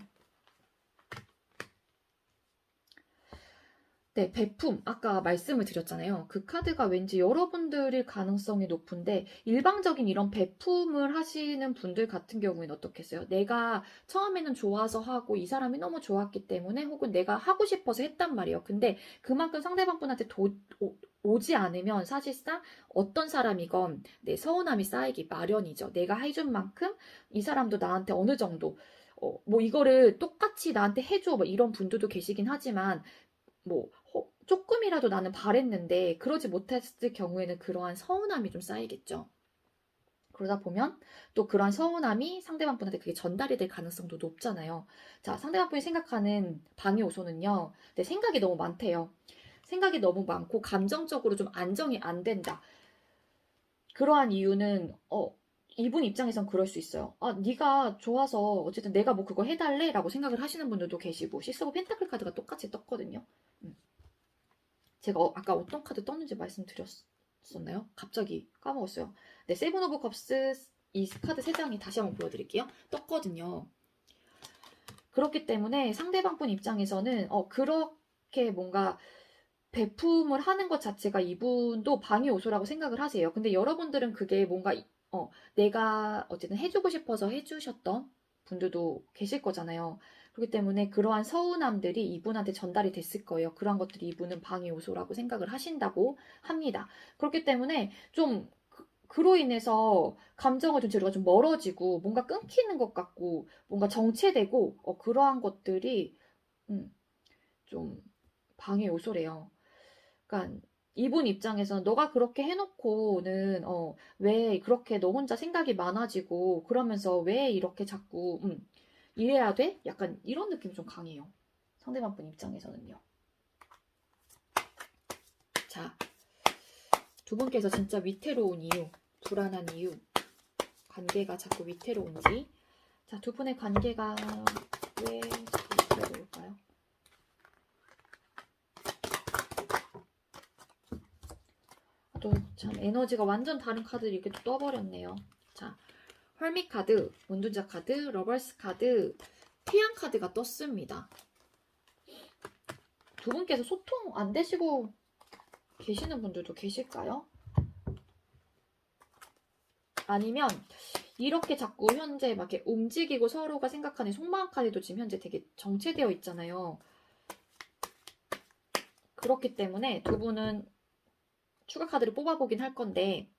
네, 배품. 아까 말씀을 드렸잖아요. 그 카드가 왠지 여러분들일 가능성이 높은데, 일방적인 이런 배품을 하시는 분들 같은 경우에는 어떻겠어요? 내가 처음에는 좋아서 하고, 이 사람이 너무 좋았기 때문에, 혹은 내가 하고 싶어서 했단 말이에요. 근데 그만큼 상대방 분한테 오지 않으면 사실상 어떤 사람이건 내 서운함이 쌓이기 마련이죠. 내가 해준 만큼 이 사람도 나한테 어느 정도, 뭐 이거를 똑같이 나한테 해줘. 뭐 이런 분들도 계시긴 하지만, 뭐 조금이라도 나는 바랬는데 그러지 못했을 경우에는 그러한 서운함이 좀 쌓이겠죠. 그러다 보면 또 그러한 서운함이 상대방 분한테 그게 전달이 될 가능성도 높잖아요. 자, 상대방 분이 생각하는 방해 요소는요. 내 생각이 너무 많대요. 생각이 너무 많고 감정적으로 좀 안정이 안 된다. 그러한 이유는 이분 입장에선 그럴 수 있어요. 아, 네가 좋아서 어쨌든 내가 뭐 그거 해달래? 라고 생각을 하시는 분들도 계시고 시스 오브 펜타클 카드가 똑같이 떴거든요. 제가 아까 어떤 카드 떴는지 말씀드렸었나요? 갑자기 까먹었어요. 네, 세븐 오브 컵스 이 카드 3장이 다시 한번 보여드릴게요. 떴거든요. 그렇기 때문에 상대방 분 입장에서는 그렇게 뭔가 배품을 하는 것 자체가 이분도 방해 요소라고 생각을 하세요. 근데 여러분들은 그게 뭔가 내가 어쨌든 해주고 싶어서 해주셨던 분들도 계실 거잖아요. 그렇기 때문에 그러한 서운함들이 이분한테 전달이 됐을 거예요. 그러한 것들이 이분은 방해 요소라고 생각을 하신다고 합니다. 그렇기 때문에 좀 그로 인해서 감정의 전체가 좀 멀어지고 뭔가 끊기는 것 같고 뭔가 정체되고 그러한 것들이 좀 방해 요소래요. 그러니까 이분 입장에서는 너가 그렇게 해놓고는 왜 그렇게 너 혼자 생각이 많아지고 그러면서 왜 이렇게 자꾸 이래야 돼? 약간 이런 느낌이 좀 강해요. 상대방 분 입장에서는요. 자, 두 분께서 진짜 위태로운 이유, 불안한 이유, 관계가 자꾸 위태로운지. 자, 두 분의 관계가 왜 자꾸 위태로울까요? 또 참 에너지가 완전 다른 카드들이 이렇게 또 떠버렸네요. 자, 헐밋 카드, 운둔자 카드, 러벌스 카드, 태양 카드가 떴습니다. 두 분께서 소통 안 되시고 계시는 분들도 계실까요? 아니면 이렇게 자꾸 현재 막 이렇게 움직이고 서로가 생각하는 속마음 카드도 지금 현재 되게 정체되어 있잖아요. 그렇기 때문에 두 분은 추가 카드를 뽑아보긴 할 건데,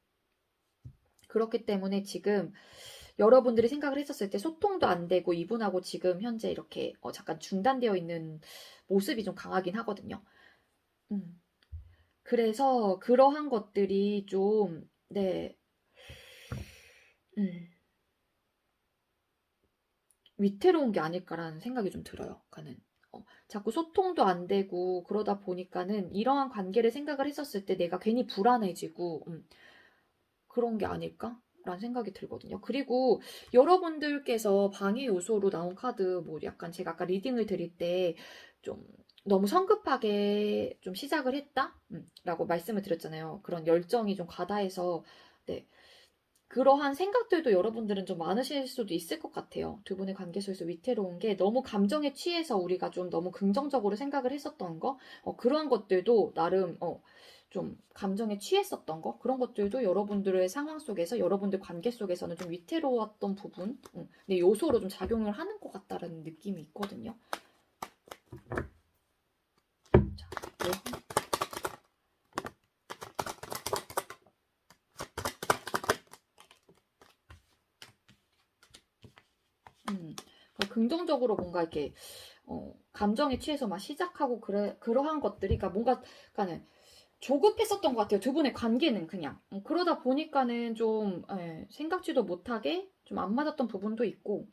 그렇기 때문에 지금 여러분들이 생각을 했었을 때 소통도 안 되고 이분하고 지금 현재 이렇게 잠깐 중단되어 있는 모습이 좀 강하긴 하거든요. 그래서 그러한 것들이 좀, 네, 위태로운 게 아닐까라는 생각이 좀 들어요. 그러니까는 자꾸 소통도 안 되고 그러다 보니까는 이러한 관계를 생각을 했었을 때 내가 괜히 불안해지고 그런 게 아닐까라는 생각이 들거든요. 그리고 여러분들께서 방해 요소로 나온 카드 뭐 약간 제가 아까 리딩을 드릴 때 좀 너무 성급하게 좀 시작을 했다? 라고 말씀을 드렸잖아요. 그런 열정이 좀 과다해서 네. 그러한 생각들도 여러분들은 좀 많으실 수도 있을 것 같아요. 두 분의 관계 속에서 위태로운 게 너무 감정에 취해서 우리가 좀 너무 긍정적으로 생각을 했었던 거, 그러한 것들도 나름 좀 감정에 취했었던 거, 그런 것들도 여러분들의 상황 속에서 여러분들 관계 속에서는 좀 위태로웠던 부분, 네, 요소로 좀 작용을 하는 것 같다라는 느낌이 있거든요. 자, 네. 긍정적으로 뭔가 이렇게 감정에 취해서 막 시작하고 그러한 것들이 그러니까 뭔가 그러니까는 조급했었던 것 같아요. 두 분의 관계는 그냥 그러다 보니까는 좀 생각지도 못하게 좀 안 맞았던 부분도 있고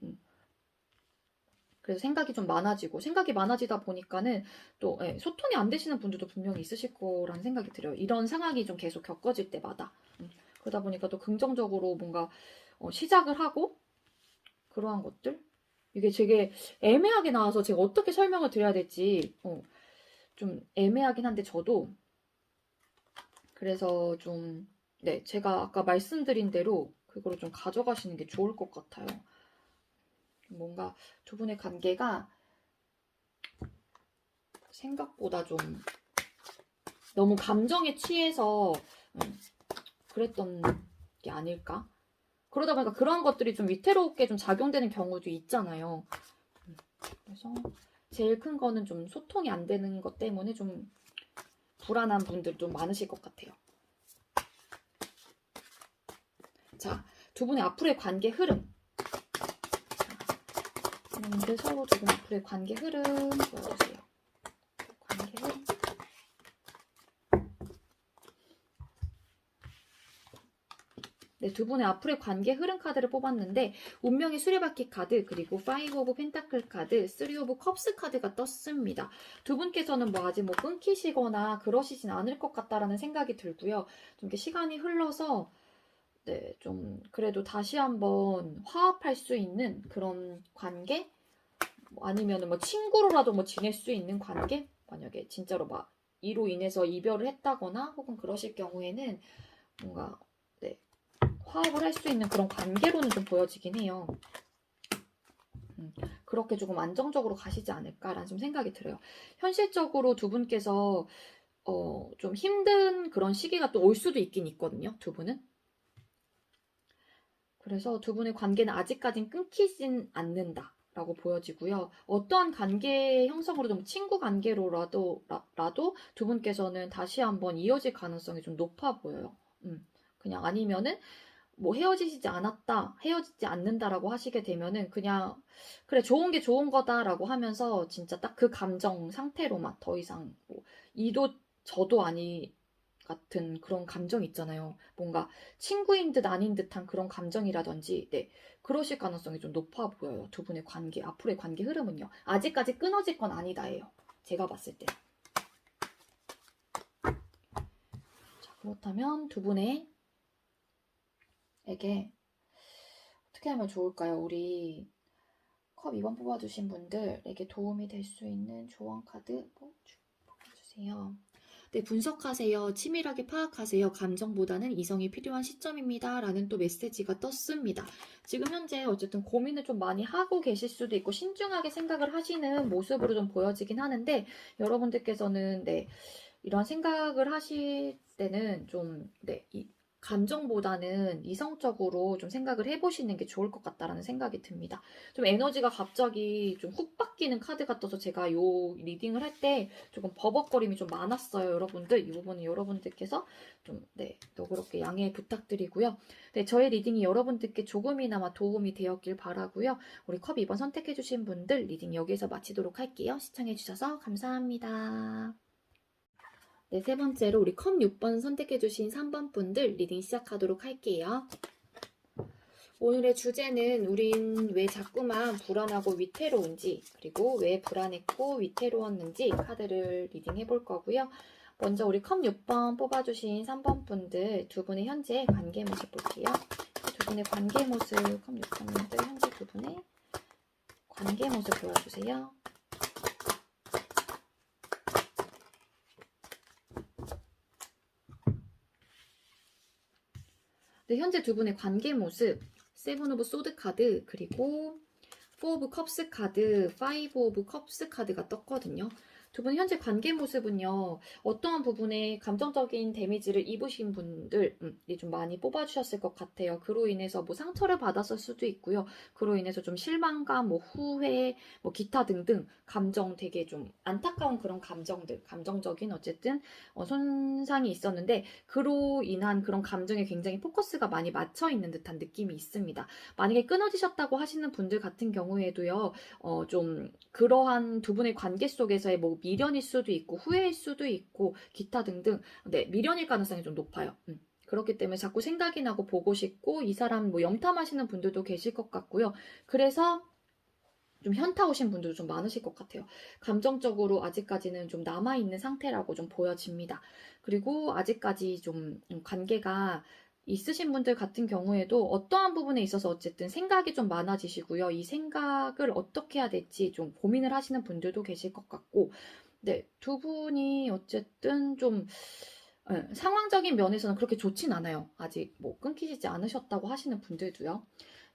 그래서 생각이 좀 많아지고 생각이 많아지다 보니까는 또 소통이 안 되시는 분들도 분명히 있으실 거라는 생각이 들어요. 이런 상황이 좀 계속 겪어질 때마다 그러다 보니까 또 긍정적으로 뭔가 시작을 하고 그러한 것들 이게 되게 애매하게 나와서 제가 어떻게 설명을 드려야 될지 좀 애매하긴 한데 저도 그래서 좀 네, 제가 아까 말씀드린 대로 그거를 좀 가져가시는 게 좋을 것 같아요. 뭔가 두 분의 관계가 생각보다 좀 너무 감정에 취해서 그랬던 게 아닐까? 그러다 보니까 그런 것들이 좀 위태롭게 좀 작용되는 경우도 있잖아요. 그래서 제일 큰 거는 좀 소통이 안 되는 것 때문에 좀 불안한 분들 좀 많으실 것 같아요. 자, 두 분의 앞으로의 관계 흐름. 여러분들 서로 두 분 앞으로의 관계 흐름 보여주세요. 관계 흐름. 네, 두 분의 앞으로의 관계 흐름 카드를 뽑았는데 운명의 수레바퀴 카드 그리고 5 오브 펜타클 카드, 3 오브 컵스 카드가 떴습니다. 두 분께서는 뭐 아직 뭐 끊기시거나 그러시진 않을 것 같다라는 생각이 들고요. 좀 이렇게 시간이 흘러서 네, 좀 그래도 다시 한번 화합할 수 있는 그런 관계? 뭐 아니면은 뭐 친구로라도 뭐 지낼 수 있는 관계? 만약에 진짜로 막 이로 인해서 이별을 했다거나 혹은 그러실 경우에는 뭔가 네, 화합을 할 수 있는 그런 관계로는 좀 보여지긴 해요. 그렇게 조금 안정적으로 가시지 않을까라는 좀 생각이 들어요. 현실적으로 두 분께서 좀 힘든 그런 시기가 또 올 수도 있긴 있거든요. 두 분은. 그래서 두 분의 관계는 아직까진 끊기진 않는다라고 보여지고요. 어떠한 관계 형성으로도 뭐 친구 관계로라도 두 분께서는 다시 한번 이어질 가능성이 좀 높아 보여요. 그냥 아니면은 뭐 헤어지지 않는다라고 하시게 되면은 그냥 그래 좋은 게 좋은 거다라고 하면서 진짜 딱 그 감정 상태로만 더 이상 뭐 이도 저도 아니 같은 그런 감정 있잖아요. 뭔가 친구인 듯 아닌 듯한 그런 감정이라든지 네 그러실 가능성이 좀 높아 보여요. 두 분의 관계 앞으로의 관계 흐름은요. 아직까지 끊어질 건 아니다예요. 제가 봤을 때. 자 그렇다면 두 분의 에게 어떻게 하면 좋을까요? 우리 컵 2번 뽑아주신 분들에게 도움이 될 수 있는 조언 카드 뽑아주세요. 네, 분석하세요. 치밀하게 파악하세요. 감정보다는 이성이 필요한 시점입니다. 라는 또 메시지가 떴습니다. 지금 현재 어쨌든 고민을 좀 많이 하고 계실 수도 있고 신중하게 생각을 하시는 모습으로 좀 보여지긴 하는데 여러분들께서는 네, 이런 생각을 하실 때는 좀 네, 감정보다는 이성적으로 좀 생각을 해보시는 게 좋을 것 같다라는 생각이 듭니다. 좀 에너지가 갑자기 좀 훅 바뀌는 카드가 떠서 제가 요 리딩을 할 때 조금 버벅거림이 좀 많았어요, 여러분들. 이 부분은 여러분들께서 좀, 네, 너그럽게 양해 부탁드리고요. 네, 저의 리딩이 여러분들께 조금이나마 도움이 되었길 바라고요. 우리 컵 2번 선택해주신 분들 리딩 여기서 마치도록 할게요. 시청해주셔서 감사합니다. 네, 세 번째로 우리 컵 6번 선택해주신 3번 분들 리딩 시작하도록 할게요. 오늘의 주제는 우린 왜 자꾸만 불안하고 위태로운지 그리고 왜 불안했고 위태로웠는지 카드를 리딩해 볼 거고요. 먼저 우리 컵 6번 뽑아주신 3번 분들 두 분의 현재 관계 모습 볼게요. 두 분의 관계 모습 컵 6번 분들 현재 두 분의 관계 모습 보여주세요. 네, 현재 두 분의 관계 모습 세븐 오브 소드 카드 그리고 4 오브 컵스 카드, 5 오브 컵스 카드가 떴거든요. 두 분 현재 관계 모습은요. 어떠한 부분에 감정적인 데미지를 입으신 분들이 좀 많이 뽑아주셨을 것 같아요. 그로 인해서 뭐 상처를 받았을 수도 있고요. 그로 인해서 좀 실망감, 뭐 후회, 뭐 기타 등등 감정 되게 좀 안타까운 그런 감정들, 감정적인 어쨌든 손상이 있었는데 그로 인한 그런 감정에 굉장히 포커스가 많이 맞춰 있는 듯한 느낌이 있습니다. 만약에 끊어지셨다고 하시는 분들 같은 경우에도요. 좀 그러한 두 분의 관계 속에서의 뭐 미련일 수도 있고 후회일 수도 있고 기타 등등 네, 미련일 가능성이 좀 높아요. 그렇기 때문에 자꾸 생각이 나고 보고 싶고 이 사람 뭐 염탐하시는 분들도 계실 것 같고요. 그래서 좀 현타 오신 분들도 좀 많으실 것 같아요. 감정적으로 아직까지는 좀 남아있는 상태라고 좀 보여집니다. 그리고 아직까지 좀 관계가 있으신 분들 같은 경우에도 어떠한 부분에 있어서 어쨌든 생각이 좀 많아지시고요. 이 생각을 어떻게 해야 될지 좀 고민을 하시는 분들도 계실 것 같고, 네, 두 분이 어쨌든 좀 상황적인 면에서는 그렇게 좋진 않아요. 아직 뭐 끊기시지 않으셨다고 하시는 분들도요.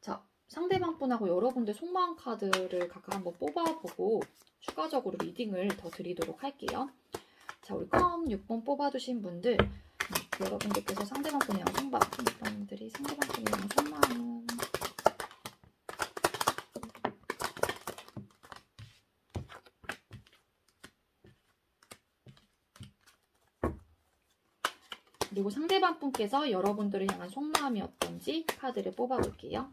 자, 상대방 분하고 여러분들 속마음 카드를 각각 한번 뽑아보고 추가적으로 리딩을 더 드리도록 할게요. 자, 우리 컴 6번 뽑아주신 분들 여러분들께서 상대방 분이랑 속마음 분들이 상대방 분이랑 속마음 그리고 상대방 분께서 여러분들을 향한 속마음이 어떤지 카드를 뽑아볼게요.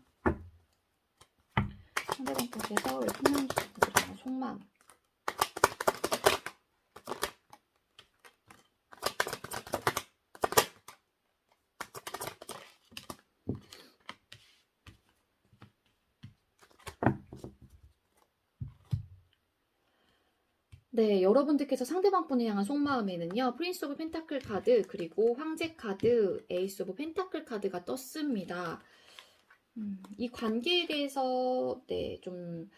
상대방 분께서 여러분들을 향한 속마음 네, 여러분들께서 상대방 분을 향한 속마음에는요. 프린스 오브 펜타클 카드, 그리고 황제 카드, 에이스 오브 펜타클 카드가 떴습니다. 이 관계에 대해서 네, 좀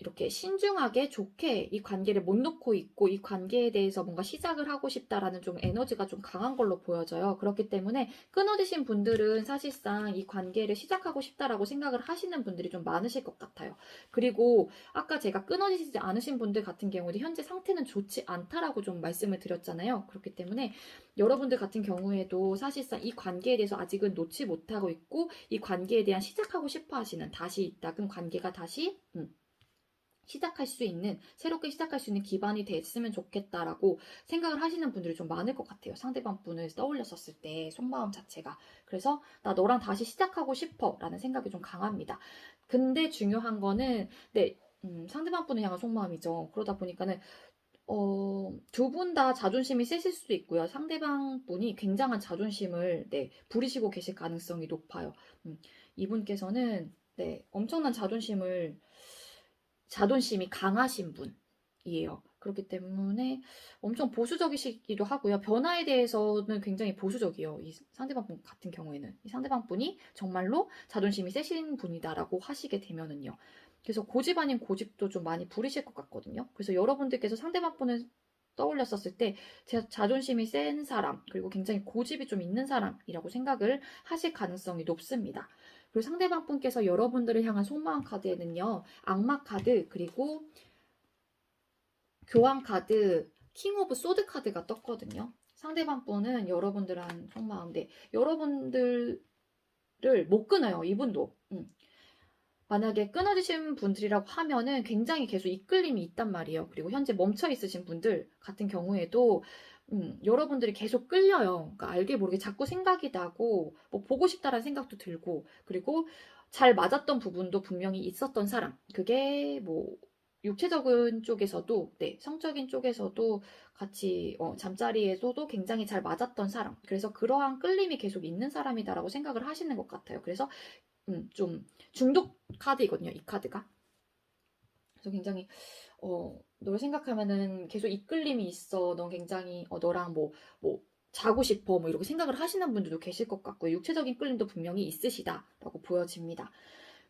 이렇게 신중하게 좋게 이 관계를 못 놓고 있고 이 관계에 대해서 뭔가 시작을 하고 싶다라는 좀 에너지가 좀 강한 걸로 보여져요. 그렇기 때문에 끊어지신 분들은 사실상 이 관계를 시작하고 싶다라고 생각을 하시는 분들이 좀 많으실 것 같아요. 그리고 아까 제가 끊어지지 않으신 분들 같은 경우도 현재 상태는 좋지 않다라고 좀 말씀을 드렸잖아요. 그렇기 때문에 여러분들 같은 경우에도 사실상 이 관계에 대해서 아직은 놓지 못하고 있고 이 관계에 대한 시작하고 싶어 하시는 다시 있다금 관계가 다시 시작할 수 있는 새롭게 시작할 수 있는 기반이 됐으면 좋겠다라고 생각을 하시는 분들이 좀 많을 것 같아요. 상대방 분을 떠올렸었을 때 속마음 자체가. 그래서 나 너랑 다시 시작하고 싶어 라는 생각이 좀 강합니다. 근데 중요한 거는 네, 상대방 분을 향한 속마음이죠. 그러다 보니까는 두 분 다 자존심이 세실 수도 있고요. 상대방 분이 굉장한 자존심을 네, 부리시고 계실 가능성이 높아요. 이분께서는 네, 엄청난 자존심이 강하신 분이에요. 그렇기 때문에 엄청 보수적이시기도 하고요. 변화에 대해서는 굉장히 보수적이에요. 이 상대방 분 같은 경우에는. 이 상대방 분이 정말로 자존심이 세신 분이다라고 하시게 되면은요. 그래서 고집 아닌 고집도 좀 많이 부리실 것 같거든요. 그래서 여러분들께서 상대방 분을 떠올렸었을 때 자존심이 센 사람, 그리고 굉장히 고집이 좀 있는 사람이라고 생각을 하실 가능성이 높습니다. 그리고 상대방 분께서 여러분들을 향한 속마음 카드에는요, 악마 카드, 그리고 교황 카드, 킹 오브 소드 카드가 떴거든요. 상대방 분은 여러분들한 속마음인데 여러분들을 못 끊어요. 이분도. 만약에 끊어지신 분들이라고 하면은 굉장히 계속 이끌림이 있단 말이에요. 그리고 현재 멈춰 있으신 분들 같은 경우에도 여러분들이 계속 끌려요. 그러니까 알게 모르게 자꾸 생각이 나고 뭐 보고 싶다라는 생각도 들고, 그리고 잘 맞았던 부분도 분명히 있었던 사람. 그게 뭐 육체적인 쪽에서도, 네, 성적인 쪽에서도 같이 잠자리에서도 굉장히 잘 맞았던 사람. 그래서 그러한 끌림이 계속 있는 사람이다라고 생각을 하시는 것 같아요. 그래서 좀 중독 카드이거든요, 이 카드가. 그래서 굉장히 널 생각하면은 계속 이끌림이 있어. 넌 굉장히 너랑 뭐 자고 싶어, 뭐 이렇게 생각을 하시는 분들도 계실 것 같고요. 육체적인 끌림도 분명히 있으시다라고 보여집니다.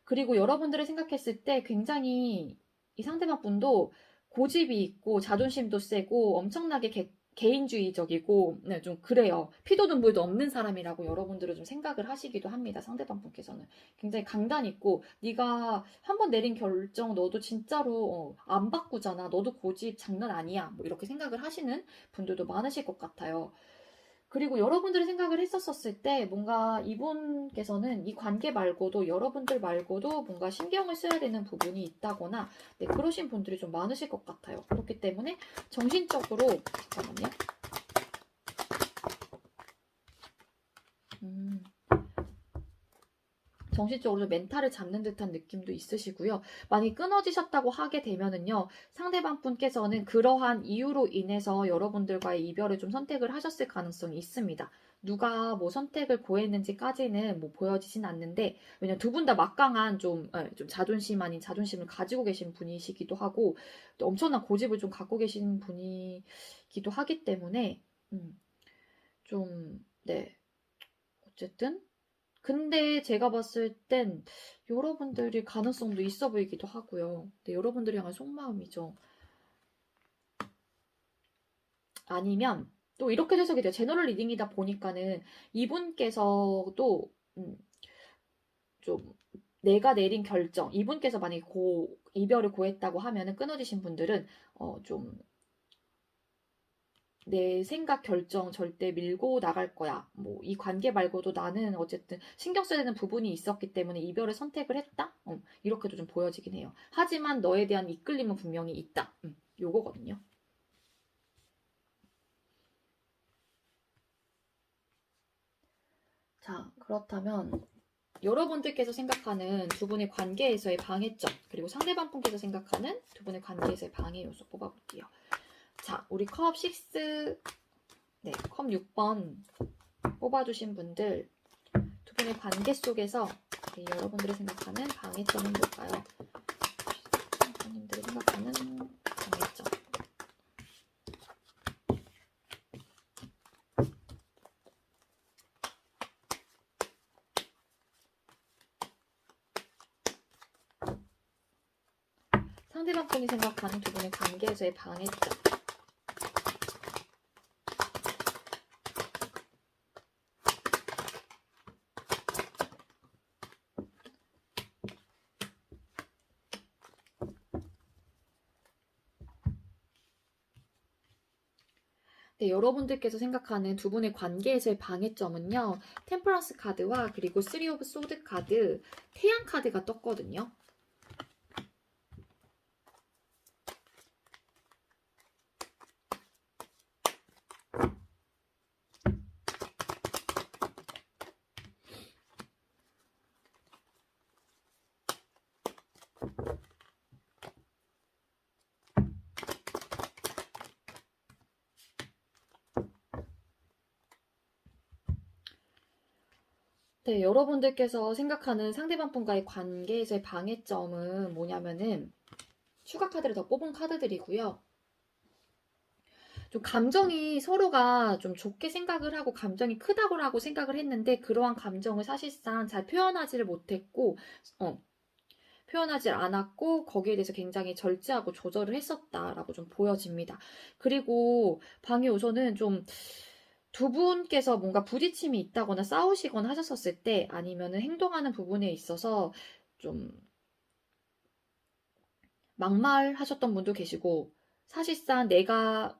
그리고 여러분들을 생각했을 때 굉장히 이 상대방 분도 고집이 있고 자존심도 세고 엄청나게 개인주의적이고, 네, 좀 그래요. 피도 눈물도 없는 사람이라고 여러분들은 좀 생각을 하시기도 합니다. 상대방 분께서는 굉장히 강단 있고, 네가 한번 내린 결정 너도 진짜로 안 바꾸잖아. 너도 고집 장난 아니야. 뭐 이렇게 생각을 하시는 분들도 많으실 것 같아요. 그리고 여러분들이 생각을 했었을 때 뭔가 이분께서는 이 관계 말고도 여러분들 말고도 뭔가 신경을 써야 되는 부분이 있다거나, 네, 그러신 분들이 좀 많으실 것 같아요. 그렇기 때문에 정신적으로, 잠깐만요. 정신적으로 멘탈을 잡는 듯한 느낌도 있으시고요. 만약에 끊어지셨다고 하게 되면은요, 상대방 분께서는 그러한 이유로 인해서 여러분들과의 이별을 좀 선택을 하셨을 가능성이 있습니다. 누가 뭐 선택을 고했는지까지는 뭐 보여지진 않는데, 왜냐면 두 분 다 막강한 좀 자존심 아닌 자존심을 가지고 계신 분이시기도 하고, 또 엄청난 고집을 좀 갖고 계신 분이기도 하기 때문에, 네. 어쨌든, 근데 제가 봤을 땐 여러분들이 가능성도 있어 보이기도 하고요. 근데 여러분들이 향한 속마음이죠. 아니면 또 이렇게 해석이 돼요. 제너럴 리딩이다 보니까는 이분께서도 좀 내가 내린 결정, 이분께서 만약에 이별을 고했다고 하면은 끊어지신 분들은 좀 내 생각 결정 절대 밀고 나갈 거야. 뭐 이 관계 말고도 나는 어쨌든 신경 써야 되는 부분이 있었기 때문에 이별을 선택을 했다. 이렇게도 좀 보여지긴 해요. 하지만 너에 대한 이끌림은 분명히 있다. 요거거든요. 자, 그렇다면 여러분들께서 생각하는 두 분의 관계에서의 방해점, 그리고 상대방 분께서 생각하는 두 분의 관계에서의 방해 요소 뽑아볼게요. 자, 우리 컵 6, 네, 컵 6번 뽑아주신 분들, 두 분의 관계 속에서 여러분들이 생각하는 방해점은 뭘까요? 선생님들이 생각하는 방해점. 상대방 분이 생각하는 두 분의 관계에서의 방해점. 네, 여러분들께서 생각하는 두 분의 관계에서의 방해점은요, 템퍼런스 카드와 그리고 3 오브 소드 카드, 태양 카드가 떴거든요. 네, 여러분들께서 생각하는 상대방 분과의 관계에서의 방해점은 뭐냐면은 추가 카드를 더 뽑은 카드들이고요. 좀 감정이 서로가 좀 좋게 생각을 하고 감정이 크다고 생각을 했는데 그러한 감정을 사실상 잘 표현하지를 못했고 표현하지 않았고 거기에 대해서 굉장히 절제하고 조절을 했었다라고 좀 보여집니다. 그리고 방해 요소는 좀 두 분께서 뭔가 부딪힘이 있다거나 싸우시거나 하셨었을 때 아니면은 행동하는 부분에 있어서 좀 막말하셨던 분도 계시고 사실상 내가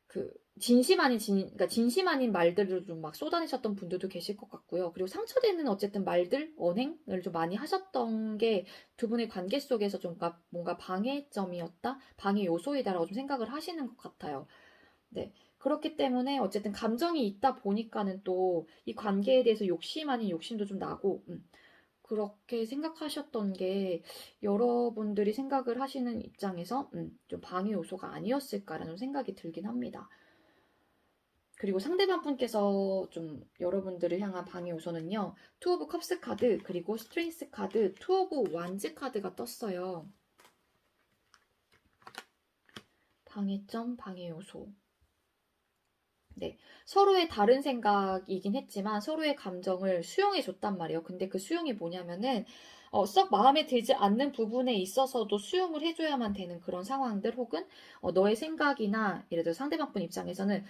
그 그러니까 진심 아닌 말들을 좀 막 쏟아내셨던 분들도 계실 것 같고요. 그리고 상처되는 어쨌든 말들, 언행을 좀 많이 하셨던 게 두 분의 관계 속에서 좀 뭔가 방해점이었다, 방해 요소이다라고 좀 생각을 하시는 것 같아요. 네. 그렇기 때문에 어쨌든 감정이 있다 보니까는 또 이 관계에 대해서 욕심 아닌 욕심도 좀 나고, 그렇게 생각하셨던 게 여러분들이 생각을 하시는 입장에서 좀 방해 요소가 아니었을까라는 생각이 들긴 합니다. 그리고 상대방 분께서 좀 여러분들을 향한 방해 요소는요. 투 오브 컵스 카드, 그리고 스트렝스 카드, 투 오브 완즈 카드가 떴어요. 방해점, 방해 요소. 네, 서로의 다른 생각이긴 했지만 서로의 감정을 수용해 줬단 말이에요. 근데 그 수용이 뭐냐면은 썩 마음에 들지 않는 부분에 있어서도 수용을 해줘야만 되는 그런 상황들 혹은 너의 생각이나 예를 들어 상대방 분 입장에서는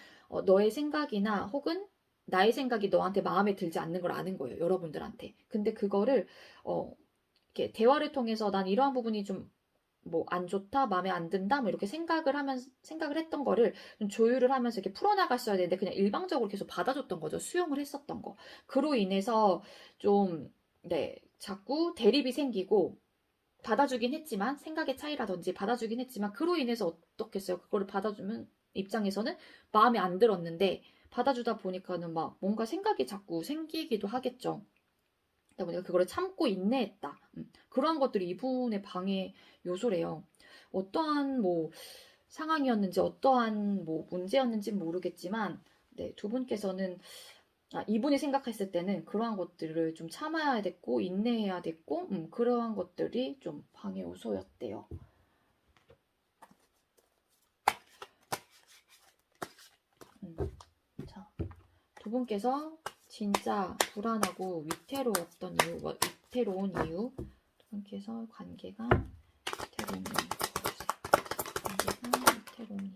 너의 생각이나 혹은 나의 생각이 너한테 마음에 들지 않는 걸 아는 거예요. 여러분들한테. 근데 그거를 이렇게 대화를 통해서 난 이러한 부분이 좀 뭐 안 좋다, 마음에 안 든다, 뭐 이렇게 생각을 했던 거를 좀 조율을 하면서 이렇게 풀어나갔어야 되는데 그냥 일방적으로 계속 받아줬던 거죠. 수용을 했었던 거. 그로 인해서 좀, 네, 자꾸 대립이 생기고 받아주긴 했지만 생각의 차이라든지 받아주긴 했지만 그로 인해서 어떻겠어요? 그거를 받아주면 입장에서는 마음에 안 들었는데 받아주다 보니까는 막 뭔가 생각이 자꾸 생기기도 하겠죠. 그러다 보니까 그거를 참고 인내했다. 그러한 것들이 이분의 방해 요소래요. 어떠한 뭐 상황이었는지 어떠한 뭐 문제였는지 모르겠지만 네, 두 분께서는 이분이 생각했을 때는 그러한 것들을 좀 참아야 됐고 인내해야 됐고 그러한 것들이 좀 방해 요소였대요. 자, 두 분께서 진짜 불안하고 위태로운 이유 두 분께서 관계가 위태로운 이유 관계가 위태로운 이유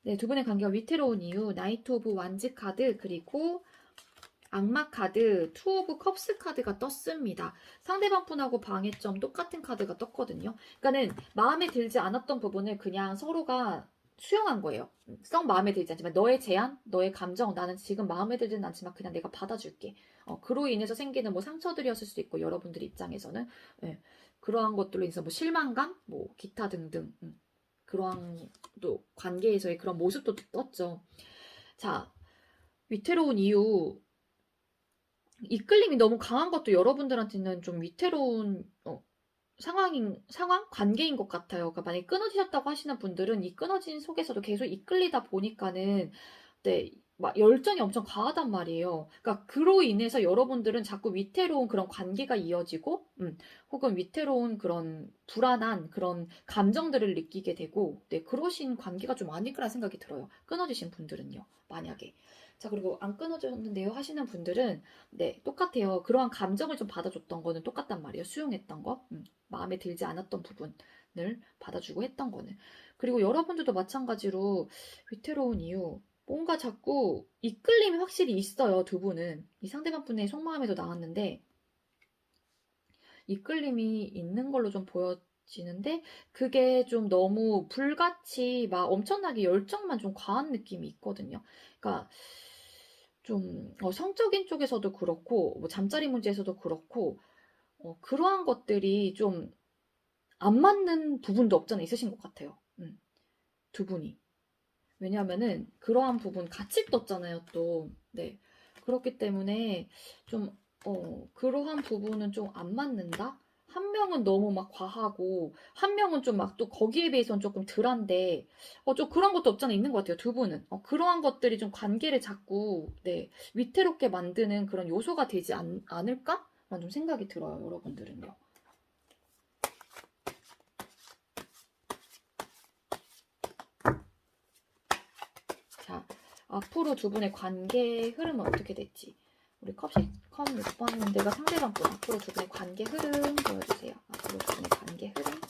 네, 두 분의 관계가 위태로운 이유 나이트 오브 완즈 카드 그리고 악마 카드, 투 오브 컵스 카드가 떴습니다. 상대방 분하고 방해점 똑같은 카드가 떴거든요. 그러니까는 마음에 들지 않았던 부분을 그냥 서로가 수용한 거예요. 썩 마음에 들지 않지만 너의 제안, 너의 감정, 나는 지금 마음에 들지는 않지만 그냥 내가 받아줄게. 그로 인해서 생기는 뭐 상처들이었을 수도 있고 여러분들 입장에서는 네, 그러한 것들로 인해서 뭐 실망감, 뭐 기타 등등 그러한 또 관계에서의 그런 모습도 떴죠. 자, 위태로운 이유 이끌림이 너무 강한 것도 여러분들한테는 좀 위태로운 상황? 관계인 것 같아요. 그러니까 만약에 끊어지셨다고 하시는 분들은 이 끊어진 속에서도 계속 이끌리다 보니까는 네, 막 열정이 엄청 강하단 말이에요. 그러니까 그로 인해서 여러분들은 자꾸 위태로운 그런 관계가 이어지고, 혹은 위태로운 그런 불안한 그런 감정들을 느끼게 되고, 네, 그러신 관계가 좀 아닐까라는 생각이 들어요. 끊어지신 분들은요, 만약에. 자, 그리고 안 끊어졌는데요 하시는 분들은, 네, 똑같아요. 그러한 감정을 좀 받아줬던 거는 똑같단 말이에요. 수용했던 거. 마음에 들지 않았던 부분을 받아주고 했던 거는. 그리고 여러분들도 마찬가지로 위태로운 이유, 뭔가 자꾸 이끌림이 확실히 있어요, 두 분은. 이 상대방 분의 속마음에도 나왔는데, 이끌림이 있는 걸로 좀 보여지는데, 그게 좀 너무 불같이 막 엄청나게 열정만 좀 과한 느낌이 있거든요. 그러니까, 좀, 성적인 쪽에서도 그렇고, 뭐 잠자리 문제에서도 그렇고, 그러한 것들이 좀 안 맞는 부분도 없잖아 있으신 것 같아요. 두 분이. 왜냐하면은 그러한 부분 같이 떴잖아요, 또. 네. 그렇기 때문에 좀, 그러한 부분은 좀 안 맞는다? 한 명은 너무 막 과하고, 한 명은 좀 막 또 거기에 비해서는 조금 덜한데, 좀 그런 것도 없잖아 있는 것 같아요, 두 분은. 그러한 것들이 좀 관계를 자꾸, 네, 위태롭게 만드는 그런 요소가 되지 않을까? 라는 좀 생각이 들어요, 여러분들은요. 자, 앞으로 두 분의 관계 흐름은 어떻게 될지. 우리 컵 6번 문제가 상대방분 앞으로 두 분의 관계 흐름 보여주세요. 앞으로 두 분의 관계 흐름.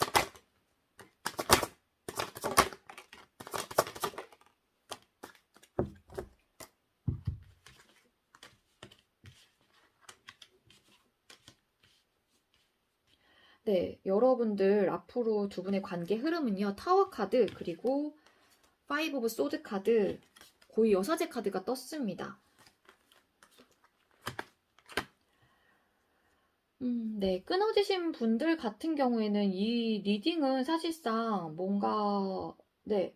네, 여러분들 앞으로 두 분의 관계 흐름은요. 타워 카드 그리고 파이브 오브 소드 카드 고위 여사제 카드가 떴습니다. 네, 끊어지신 분들 같은 경우에는 이 리딩은 사실상 뭔가 네,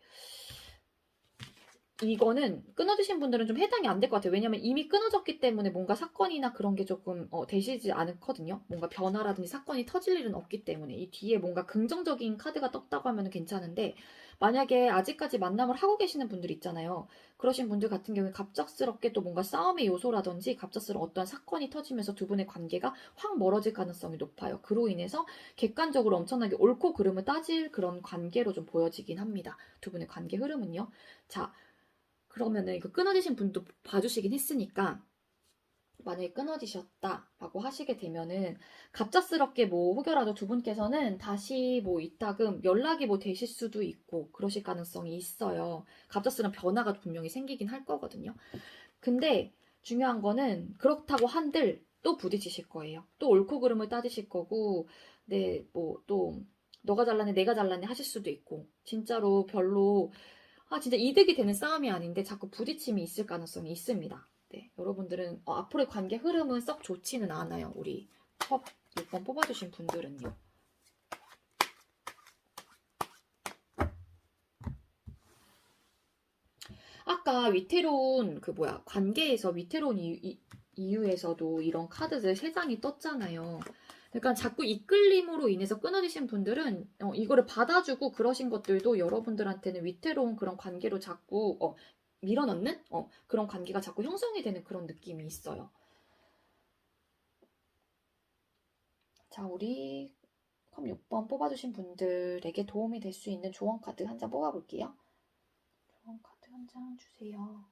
이거는 끊어지신 분들은 좀 해당이 안 될 것 같아요. 왜냐면 이미 끊어졌기 때문에 뭔가 사건이나 그런 게 조금 되시지 않거든요. 뭔가 변화라든지 사건이 터질 일은 없기 때문에 이 뒤에 뭔가 긍정적인 카드가 떴다고 하면 괜찮은데 만약에 아직까지 만남을 하고 계시는 분들 있잖아요. 그러신 분들 같은 경우에 갑작스럽게 또 뭔가 싸움의 요소라든지 갑작스러운 어떤 사건이 터지면서 두 분의 관계가 확 멀어질 가능성이 높아요. 그로 인해서 객관적으로 엄청나게 옳고 그름을 따질 그런 관계로 좀 보여지긴 합니다. 두 분의 관계 흐름은요. 자, 그러면은 이거 끊어지신 분도 봐주시긴 했으니까 만약에 끊어지셨다라고 하시게 되면은 갑작스럽게 뭐 혹여라도 두 분께서는 다시 뭐 이따금 연락이 뭐 되실 수도 있고 그러실 가능성이 있어요. 갑작스러운 변화가 분명히 생기긴 할 거거든요. 근데 중요한 거는 그렇다고 한들 또 부딪히실 거예요. 또 옳고 그름을 따지실 거고 네, 뭐 또 너가 잘났네 내가 잘났네 하실 수도 있고 진짜로 별로 진짜 이득이 되는 싸움이 아닌데 자꾸 부딪힘이 있을 가능성이 있습니다. 네, 여러분들은 앞으로의 관계 흐름은 썩 좋지는 않아요. 우리 컵 6번 뽑아주신 분들은요. 아까 위태로운 관계에서 위태로운 이유에서도 이런 카드들 3장이 떴잖아요. 그러니까 자꾸 이끌림으로 인해서 끊어지신 분들은 이거를 받아주고 그러신 것들도 여러분들한테는 위태로운 그런 관계로 자꾸 밀어넣는 그런 관계가 자꾸 형성이 되는 그런 느낌이 있어요. 자, 우리 컵 6번 뽑아주신 분들에게 도움이 될 수 있는 조언 카드 한 장 뽑아볼게요. 조언 카드 한 장 주세요.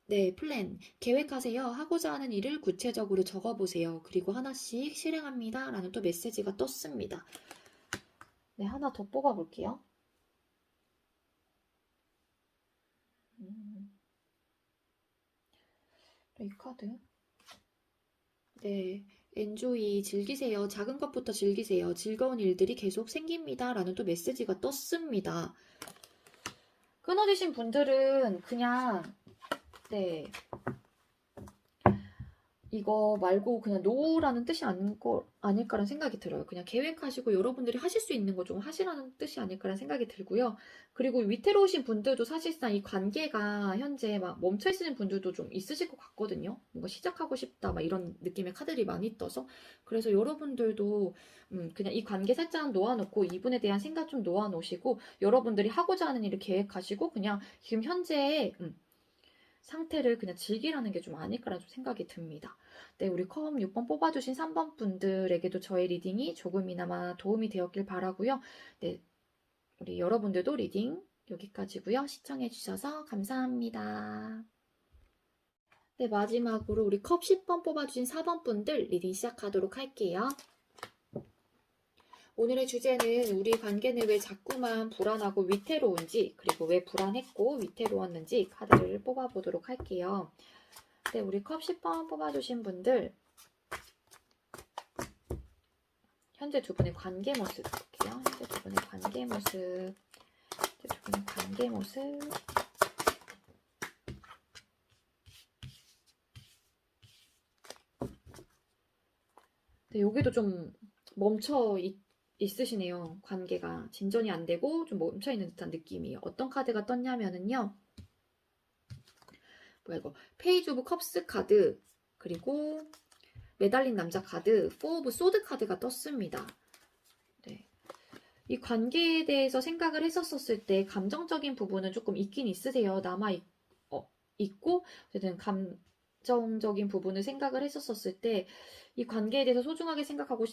네, 플랜. 계획하세요. 하고자 하는 일을 구체적으로 적어보세요. 그리고 하나씩 실행합니다. 라는 또 메시지가 떴습니다. 네, 하나 더 뽑아볼게요. 이 카드. 네, 엔조이 즐기세요. 작은 것부터 즐기세요. 즐거운 일들이 계속 생깁니다. 라는 또 메시지가 떴습니다. 끊어지신 분들은 그냥 네, 이거 말고 그냥 노라는 뜻이 아닐까라는 생각이 들어요. 그냥 계획하시고 여러분들이 하실 수 있는 거 좀 하시라는 뜻이 아닐까라는 생각이 들고요. 그리고 위태로우신 분들도 사실상 이 관계가 현재 막 멈춰있는 분들도 좀 있으실 것 같거든요. 뭔가 시작하고 싶다 막 이런 느낌의 카드들이 많이 떠서 그래서 여러분들도 그냥 이 관계 살짝 놓아놓고 이분에 대한 생각 좀 놓아놓으시고 여러분들이 하고자 하는 일을 계획하시고 그냥 지금 현재의 상태를 그냥 즐기라는 게 좀 아닐까라는 생각이 듭니다. 네, 우리 컵 6번 뽑아주신 3번 분들에게도 저의 리딩이 조금이나마 도움이 되었길 바라고요. 네, 우리 여러분들도 리딩 여기까지고요. 시청해주셔서 감사합니다. 네, 마지막으로 우리 컵 10번 뽑아주신 4번 분들 리딩 시작하도록 할게요. 오늘의 주제는 우리 관계는 왜 자꾸만 불안하고 위태로운지 그리고 왜 불안했고 위태로웠는지 카드를 뽑아보도록 할게요. 네, 우리 컵 10번 뽑아주신 분들 현재 두 분의 관계 모습 볼게요. 현재 두 분의 관계 모습 네, 여기도 좀 멈춰 있으시네요. 관계가 진전이 안 되고 좀 멈춰 있는 듯한 느낌이에요. 어떤 카드가 떴냐면은요. 뭐야 이거 페이지 오브 컵스 카드 그리고 매달린 남자 카드 4 오브 소드 카드가 떴습니다. 네. 이 관계에 대해서 생각을 했었을 때 감정적인 부분은 조금 있긴 있으세요. 있고 어쨌든 감정적인 부분을 생각을 했었을 때 이 관계에 대해서 소중하게 생각하고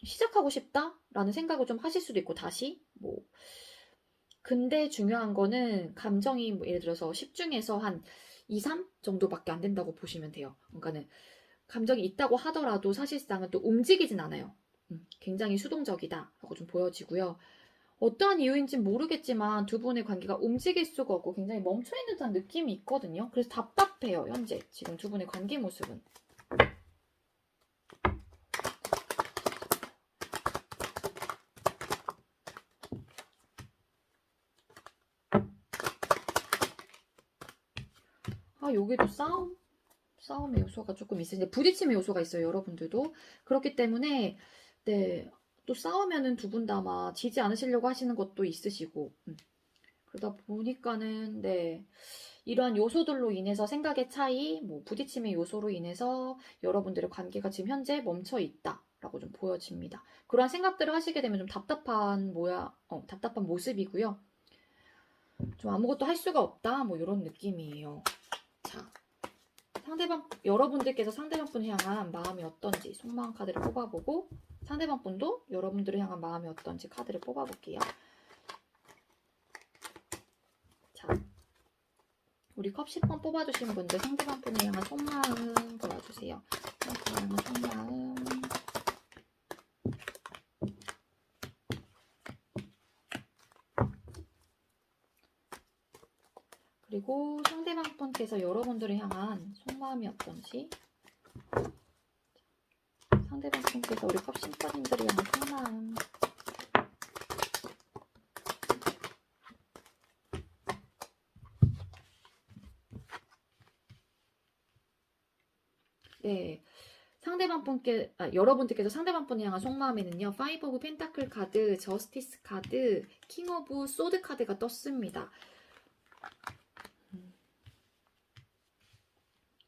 시작하고 싶다라는 생각을 좀 하실 수도 있고 다시 근데 중요한 거는 감정이 뭐 예를 들어서 10 중에서 한 2, 3 정도밖에 안 된다고 보시면 돼요. 그러니까는 감정이 있다고 하더라도 사실상은 또 움직이진 않아요. 굉장히 수동적이다라고 좀 보여지고요. 어떠한 이유인지는 모르겠지만 두 분의 관계가 움직일 수가 없고 굉장히 멈춰있는 듯한 느낌이 있거든요. 그래서 답답해요, 현재. 지금 두 분의 관계 모습은. 여기도 싸움의 요소가 조금 있어요. 이제 부딪힘의 요소가 있어요, 여러분들도. 그렇기 때문에, 네, 또 싸우면은 두 분 다 막 지지 않으시려고 하시는 것도 있으시고, 그러다 보니까는, 네, 이러한 요소들로 인해서 생각의 차이, 뭐, 부딪힘의 요소로 인해서 여러분들의 관계가 지금 현재 멈춰 있다라고 좀 보여집니다. 그러한 생각들을 하시게 되면 좀 답답한 모습이고요. 좀 아무것도 할 수가 없다, 뭐, 이런 느낌이에요. 자. 여러분들께서 상대방 분을 향한 마음이 어떤지 속마음 카드를 뽑아보고 상대방 분도 여러분들을 향한 마음이 어떤지 카드를 뽑아볼게요. 자, 우리 컵 10번 뽑아주신 분들 상대방 분을 향한 속마음 보여주세요. 상대방 향한 속마음. 그리고 상대방 분께서 여러분들을 향한 속마음이 어떤지 상대방 분께서 우리 컵 10번님들을 향한 속마음. 네, 여러분들께서 상대방 분을 향한 속마음에는요, 5 오브 펜타클 카드, 저스티스 카드, 킹 오브 소드 카드가 떴습니다.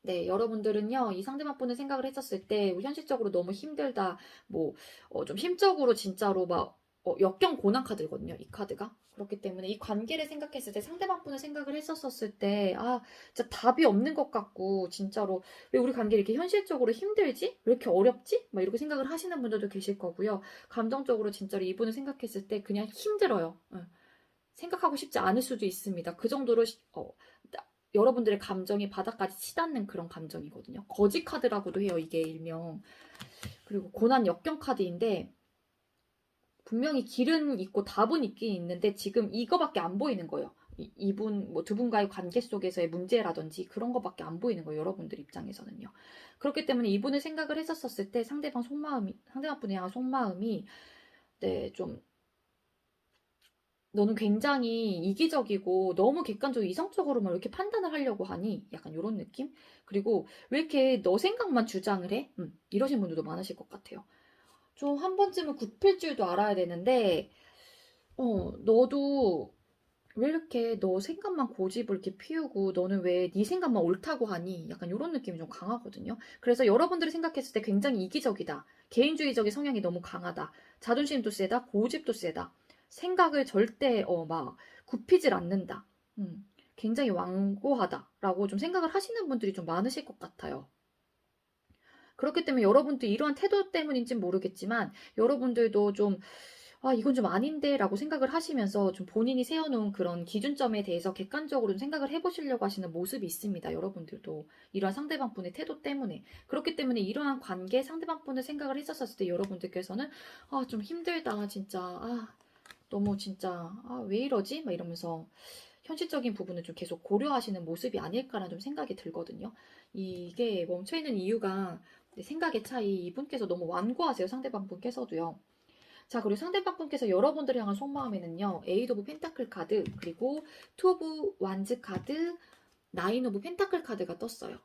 네, 여러분들은요, 이 상대방 분을 생각을 했었을 때, 현실적으로 너무 힘들다, 좀 힘적으로 진짜로 역경 고난 카드거든요, 이 카드가. 그렇기 때문에 이 관계를 생각했을 때, 상대방 분을 생각을 했었을 때, 진짜 답이 없는 것 같고, 진짜로, 왜 우리 관계 이렇게 현실적으로 힘들지? 왜 이렇게 어렵지? 막 이렇게 생각을 하시는 분들도 계실 거고요. 감정적으로 진짜로 이분을 생각했을 때 그냥 힘들어요. 생각하고 싶지 않을 수도 있습니다. 그 정도로, 여러분들의 감정이 바닥까지 치닫는 그런 감정이거든요. 거지 카드라고도 해요, 이게 일명. 그리고 고난 역경 카드인데 분명히 길은 있고 답은 있긴 있는데 지금 이거밖에 안 보이는 거예요. 두 분과의 관계 속에서의 문제라든지 그런 거밖에 안 보이는 거예요, 여러분들 입장에서는요. 그렇기 때문에 이분을 생각을 했었을 때 상대방 분에 향한 속마음이 네, 좀 너는 굉장히 이기적이고 너무 객관적으로 이성적으로만 이렇게 판단을 하려고 하니? 약간 이런 느낌? 그리고 왜 이렇게 너 생각만 주장을 해? 이러신 분들도 많으실 것 같아요. 좀 한 번쯤은 굽힐 줄도 알아야 되는데 너도 왜 이렇게 너 생각만 고집을 이렇게 피우고 너는 왜 네 생각만 옳다고 하니? 약간 이런 느낌이 좀 강하거든요. 그래서 여러분들이 생각했을 때 굉장히 이기적이다. 개인주의적인 성향이 너무 강하다. 자존심도 세다. 고집도 세다. 생각을 절대 굽히질 않는다. 굉장히 완고하다라고 좀 생각을 하시는 분들이 좀 많으실 것 같아요. 그렇기 때문에 여러분들 이러한 태도 때문인지는 모르겠지만 여러분들도 좀 이건 좀 아닌데 라고 생각을 하시면서 좀 본인이 세워놓은 그런 기준점에 대해서 객관적으로 좀 생각을 해보시려고 하시는 모습이 있습니다. 여러분들도 이러한 상대방 분의 태도 때문에. 그렇기 때문에 이러한 관계 상대방 분을 생각을 했었을 때 여러분들께서는 좀 힘들다 진짜 너무 진짜 왜 이러지? 막 이러면서 현실적인 부분을 좀 계속 고려하시는 모습이 아닐까라는 좀 생각이 들거든요. 이게 멈춰있는 이유가 생각의 차이 이분께서 너무 완고하세요. 상대방 분께서도요. 자, 그리고 상대방 분께서 여러분들을 향한 속마음에는요. 8 오브 펜타클 카드, 그리고 2 오브 완즈 카드, 9 오브 펜타클 카드가 떴어요.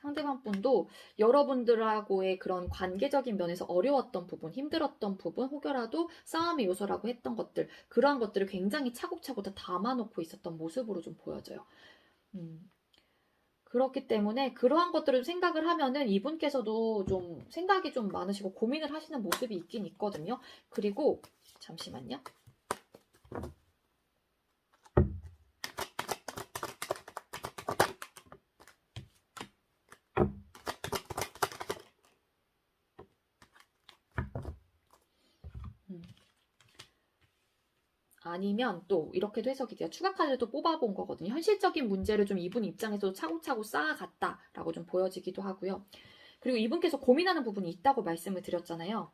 상대방 분도 여러분들하고의 그런 관계적인 면에서 어려웠던 부분, 힘들었던 부분, 혹여라도 싸움의 요소라고 했던 것들, 그러한 것들을 굉장히 차곡차곡 다 담아놓고 있었던 모습으로 좀 보여져요. 그렇기 때문에 그러한 것들을 생각을 하면은 이분께서도 좀 생각이 좀 많으시고 고민을 하시는 모습이 있긴 있거든요. 그리고 잠시만요. 아니면 또 이렇게도 해석이 돼요. 추가 카드를 또 뽑아본 거거든요. 현실적인 문제를 좀 이분 입장에서도 차곡차곡 쌓아갔다라고 좀 보여지기도 하고요. 그리고 이분께서 고민하는 부분이 있다고 말씀을 드렸잖아요.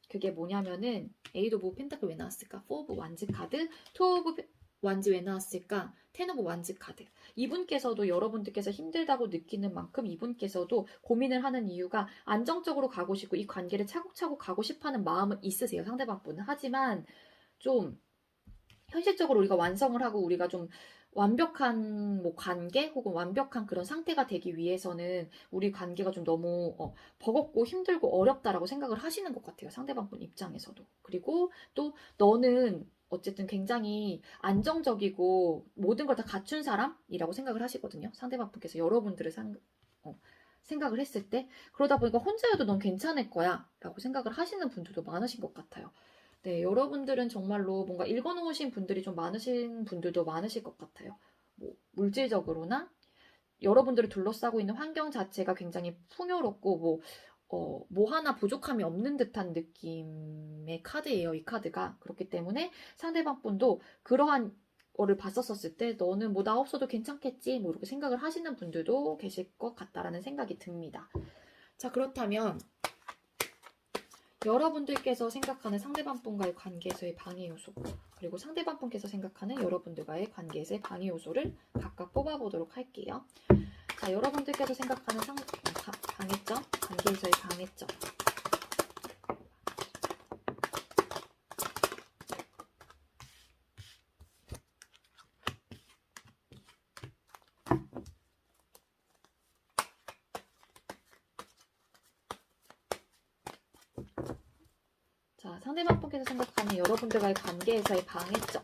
그게 뭐냐면은 에이드 오브 펜타클 왜 나왔을까? 4 오브 완즈 카드, 2 오브 완즈 왜 나왔을까? 10 오브 완즈 카드. 이분께서도 여러분들께서 힘들다고 느끼는 만큼 이분께서도 고민을 하는 이유가 안정적으로 가고 싶고 이 관계를 차곡차곡 가고 싶어하는 마음은 있으세요. 상대방분은. 하지만 좀 현실적으로 우리가 완성을 하고 우리가 좀 완벽한 뭐 관계 혹은 완벽한 그런 상태가 되기 위해서는 우리 관계가 좀 너무 버겁고 힘들고 어렵다라고 생각을 하시는 것 같아요. 상대방분 입장에서도. 그리고 또 너는 어쨌든 굉장히 안정적이고 모든 걸 다 갖춘 사람이라고 생각을 하시거든요. 상대방분께서 여러분들을 생각을 했을 때. 그러다 보니까 혼자여도 넌 괜찮을 거야 라고 생각을 하시는 분들도 많으신 것 같아요. 네, 여러분들은 정말로 뭔가 읽어놓으신 분들이 좀 많으신 분들도 많으실 것 같아요. 뭐 물질적으로나 여러분들을 둘러싸고 있는 환경 자체가 굉장히 풍요롭고 뭐 하나 부족함이 없는 듯한 느낌의 카드예요, 이 카드가. 그렇기 때문에 상대방 분도 그러한 거를 봤었을 때 너는 뭐 나 없어도 괜찮겠지 뭐 이렇게 생각을 하시는 분들도 계실 것 같다라는 생각이 듭니다. 자, 그렇다면 여러분들께서 생각하는 상대방 분과의 관계에서의 방해 요소, 그리고 상대방 분께서 생각하는 여러분들과의 관계에서의 방해 요소를 각각 뽑아보도록 할게요. 자, 여러분들께서 생각하는 방해점, 관계에서의 방해점. 자, 상대방 분께서 생각하는 여러분들과의 관계에서의 방해점.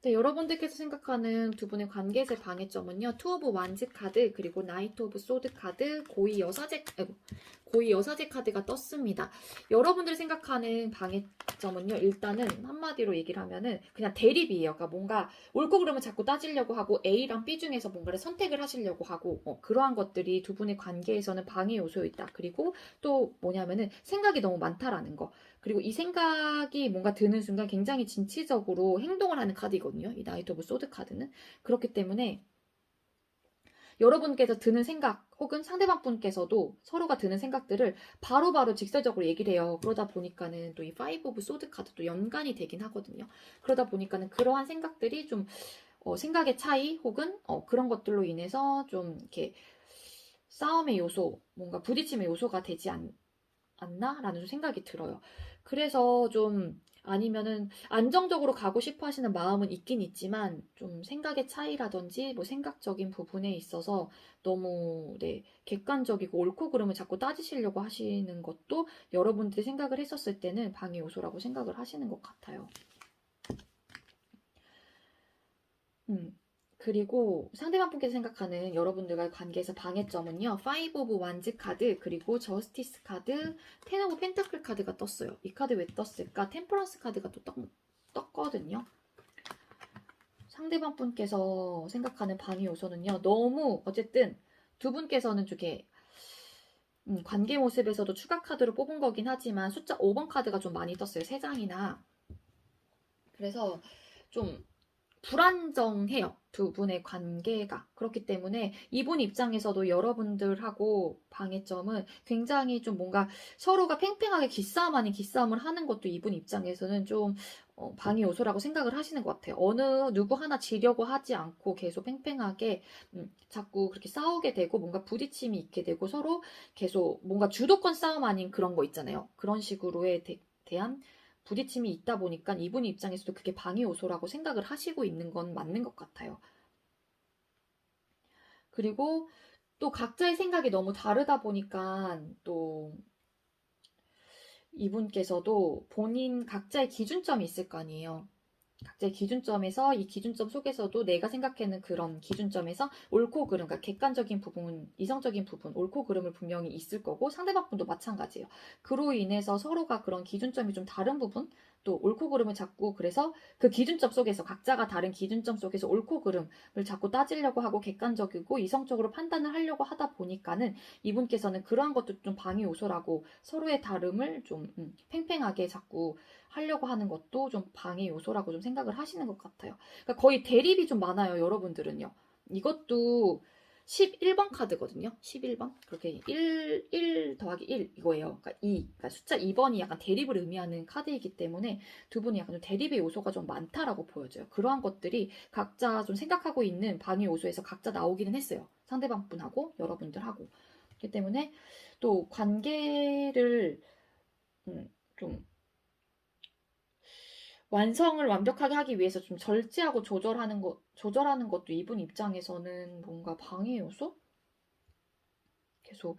네, 여러분들께서 생각하는 두 분의 관계에서의 방해점은요. 투 오브 완즈 카드, 그리고 나이트 오브 소드 카드, 고위 여사제 카드가 떴습니다. 여러분들이 생각하는 방해점은요. 일단은 한마디로 얘기를 하면은 그냥 대립이에요. 그러니까 뭔가 옳고 그름을 자꾸 따지려고 하고 A랑 B 중에서 뭔가를 선택을 하시려고 하고 그러한 것들이 두 분의 관계에서는 방해 요소였다. 그리고 또 뭐냐면은 생각이 너무 많다라는 거. 그리고 이 생각이 뭔가 드는 순간 굉장히 진취적으로 행동을 하는 카드이거든요. 이 나이트 오브 소드 카드는. 그렇기 때문에 여러분께서 드는 생각 혹은 상대방 분께서도 서로가 드는 생각들을 바로바로 직설적으로 얘기를 해요. 그러다 보니까는 또 이 파이브 오브 소드 카드도 연관이 되긴 하거든요. 그러다 보니까는 그러한 생각들이 좀 생각의 차이 혹은 그런 것들로 인해서 좀 이렇게 싸움의 요소, 뭔가 부딪힘의 요소가 되지 않나라는 생각이 들어요. 그래서 좀 아니면은 안정적으로 가고 싶어 하시는 마음은 있긴 있지만 좀 생각의 차이라든지 뭐 생각적인 부분에 있어서 너무 객관적이고 옳고 그름을 자꾸 따지시려고 하시는 것도 여러분들이 생각을 했었을 때는 방해 요소라고 생각을 하시는 것 같아요. 그리고 상대방 분께서 생각하는 여러분들과의 관계에서 방해점은요. 5 오브 완즈 카드, 그리고 저스티스 카드, 10 오브 펜타클 카드가 떴어요. 이 카드 왜 떴을까? 템퍼런스 카드가 또 떴거든요. 상대방 분께서 생각하는 방해 요소는요. 너무 어쨌든 두 분께서는 이렇게 관계 모습에서도 추가 카드로 뽑은 거긴 하지만 숫자 5번 카드가 좀 많이 떴어요. 3장이나. 그래서 좀 불안정해요. 두 분의 관계가. 그렇기 때문에 이분 입장에서도 여러분들하고 방해점은 굉장히 좀 뭔가 서로가 팽팽하게 기싸움 아닌 기싸움을 하는 것도 이분 입장에서는 좀 방해 요소라고 생각을 하시는 것 같아요. 어느 누구 하나 지려고 하지 않고 계속 팽팽하게 자꾸 그렇게 싸우게 되고 뭔가 부딪힘이 있게 되고 서로 계속 뭔가 주도권 싸움 아닌 그런 거 있잖아요. 그런 식으로에 대한 부딪힘이 있다 보니까 이분 입장에서도 그게 방해 요소라고 생각을 하시고 있는 건 맞는 것 같아요. 그리고 또 각자의 생각이 너무 다르다 보니까 또 이분께서도 본인 각자의 기준점이 있을 거 아니에요. 각자의 기준점에서 이 기준점 속에서도 내가 생각하는 그런 기준점에서 옳고 그름, 그러니까 객관적인 부분, 이성적인 부분, 옳고 그름을 분명히 있을 거고 상대방 분도 마찬가지예요. 그로 인해서 서로가 그런 기준점이 좀 다른 부분, 또 옳고 그름을 잡고 그래서 그 기준점 속에서 각자가 다른 기준점 속에서 옳고 그름을 자꾸 따지려고 하고 객관적이고 이성적으로 판단을 하려고 하다 보니까는 이분께서는 그러한 것도 좀 방해 요소라고 서로의 다름을 좀 팽팽하게 자꾸 하려고 하는 것도 좀 방해 요소라고 좀 생각을 하시는 것 같아요. 그러니까 거의 대립이 좀 많아요, 여러분들은요. 이것도 11번 카드거든요. 11번. 그렇게 1 더하기 1 이거예요. 그러니까 2. 그러니까 숫자 2번이 약간 대립을 의미하는 카드이기 때문에 두 분이 약간 좀 대립의 요소가 좀 많다라고 보여져요. 그러한 것들이 각자 좀 생각하고 있는 방해 요소에서 각자 나오기는 했어요. 상대방 분하고 여러분들하고. 그렇기 때문에 또 관계를 좀 완성을 완벽하게 하기 위해서 좀 절제하고 조절하는 것도 이분 입장에서는 뭔가 방해 요소? 계속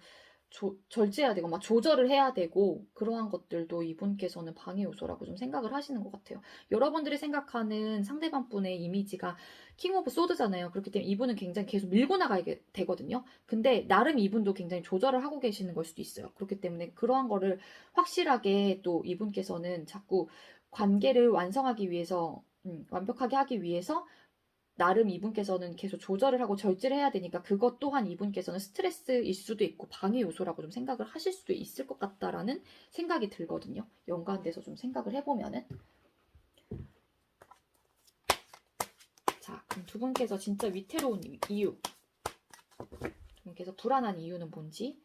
절제해야 되고 막 조절을 해야 되고 그러한 것들도 이분께서는 방해 요소라고 좀 생각을 하시는 것 같아요. 여러분들이 생각하는 상대방 분의 이미지가 킹 오브 소드잖아요. 그렇기 때문에 이분은 굉장히 계속 밀고 나가게 되거든요. 근데 나름 이분도 굉장히 조절을 하고 계시는 걸 수도 있어요. 그렇기 때문에 그러한 거를 확실하게 또 이분께서는 자꾸 관계를 완성하기 위해서 완벽하게 하기 위해서 나름 이분께서는 계속 조절을 하고 절제를 해야 되니까 그것 또한 이분께서는 스트레스일 수도 있고 방해 요소라고 좀 생각을 하실 수도 있을 것 같다라는 생각이 들거든요. 연관돼서 좀 생각을 해보면은. 자, 그럼 두 분께서 진짜 위태로운 이유, 두 분께서 불안한 이유는 뭔지,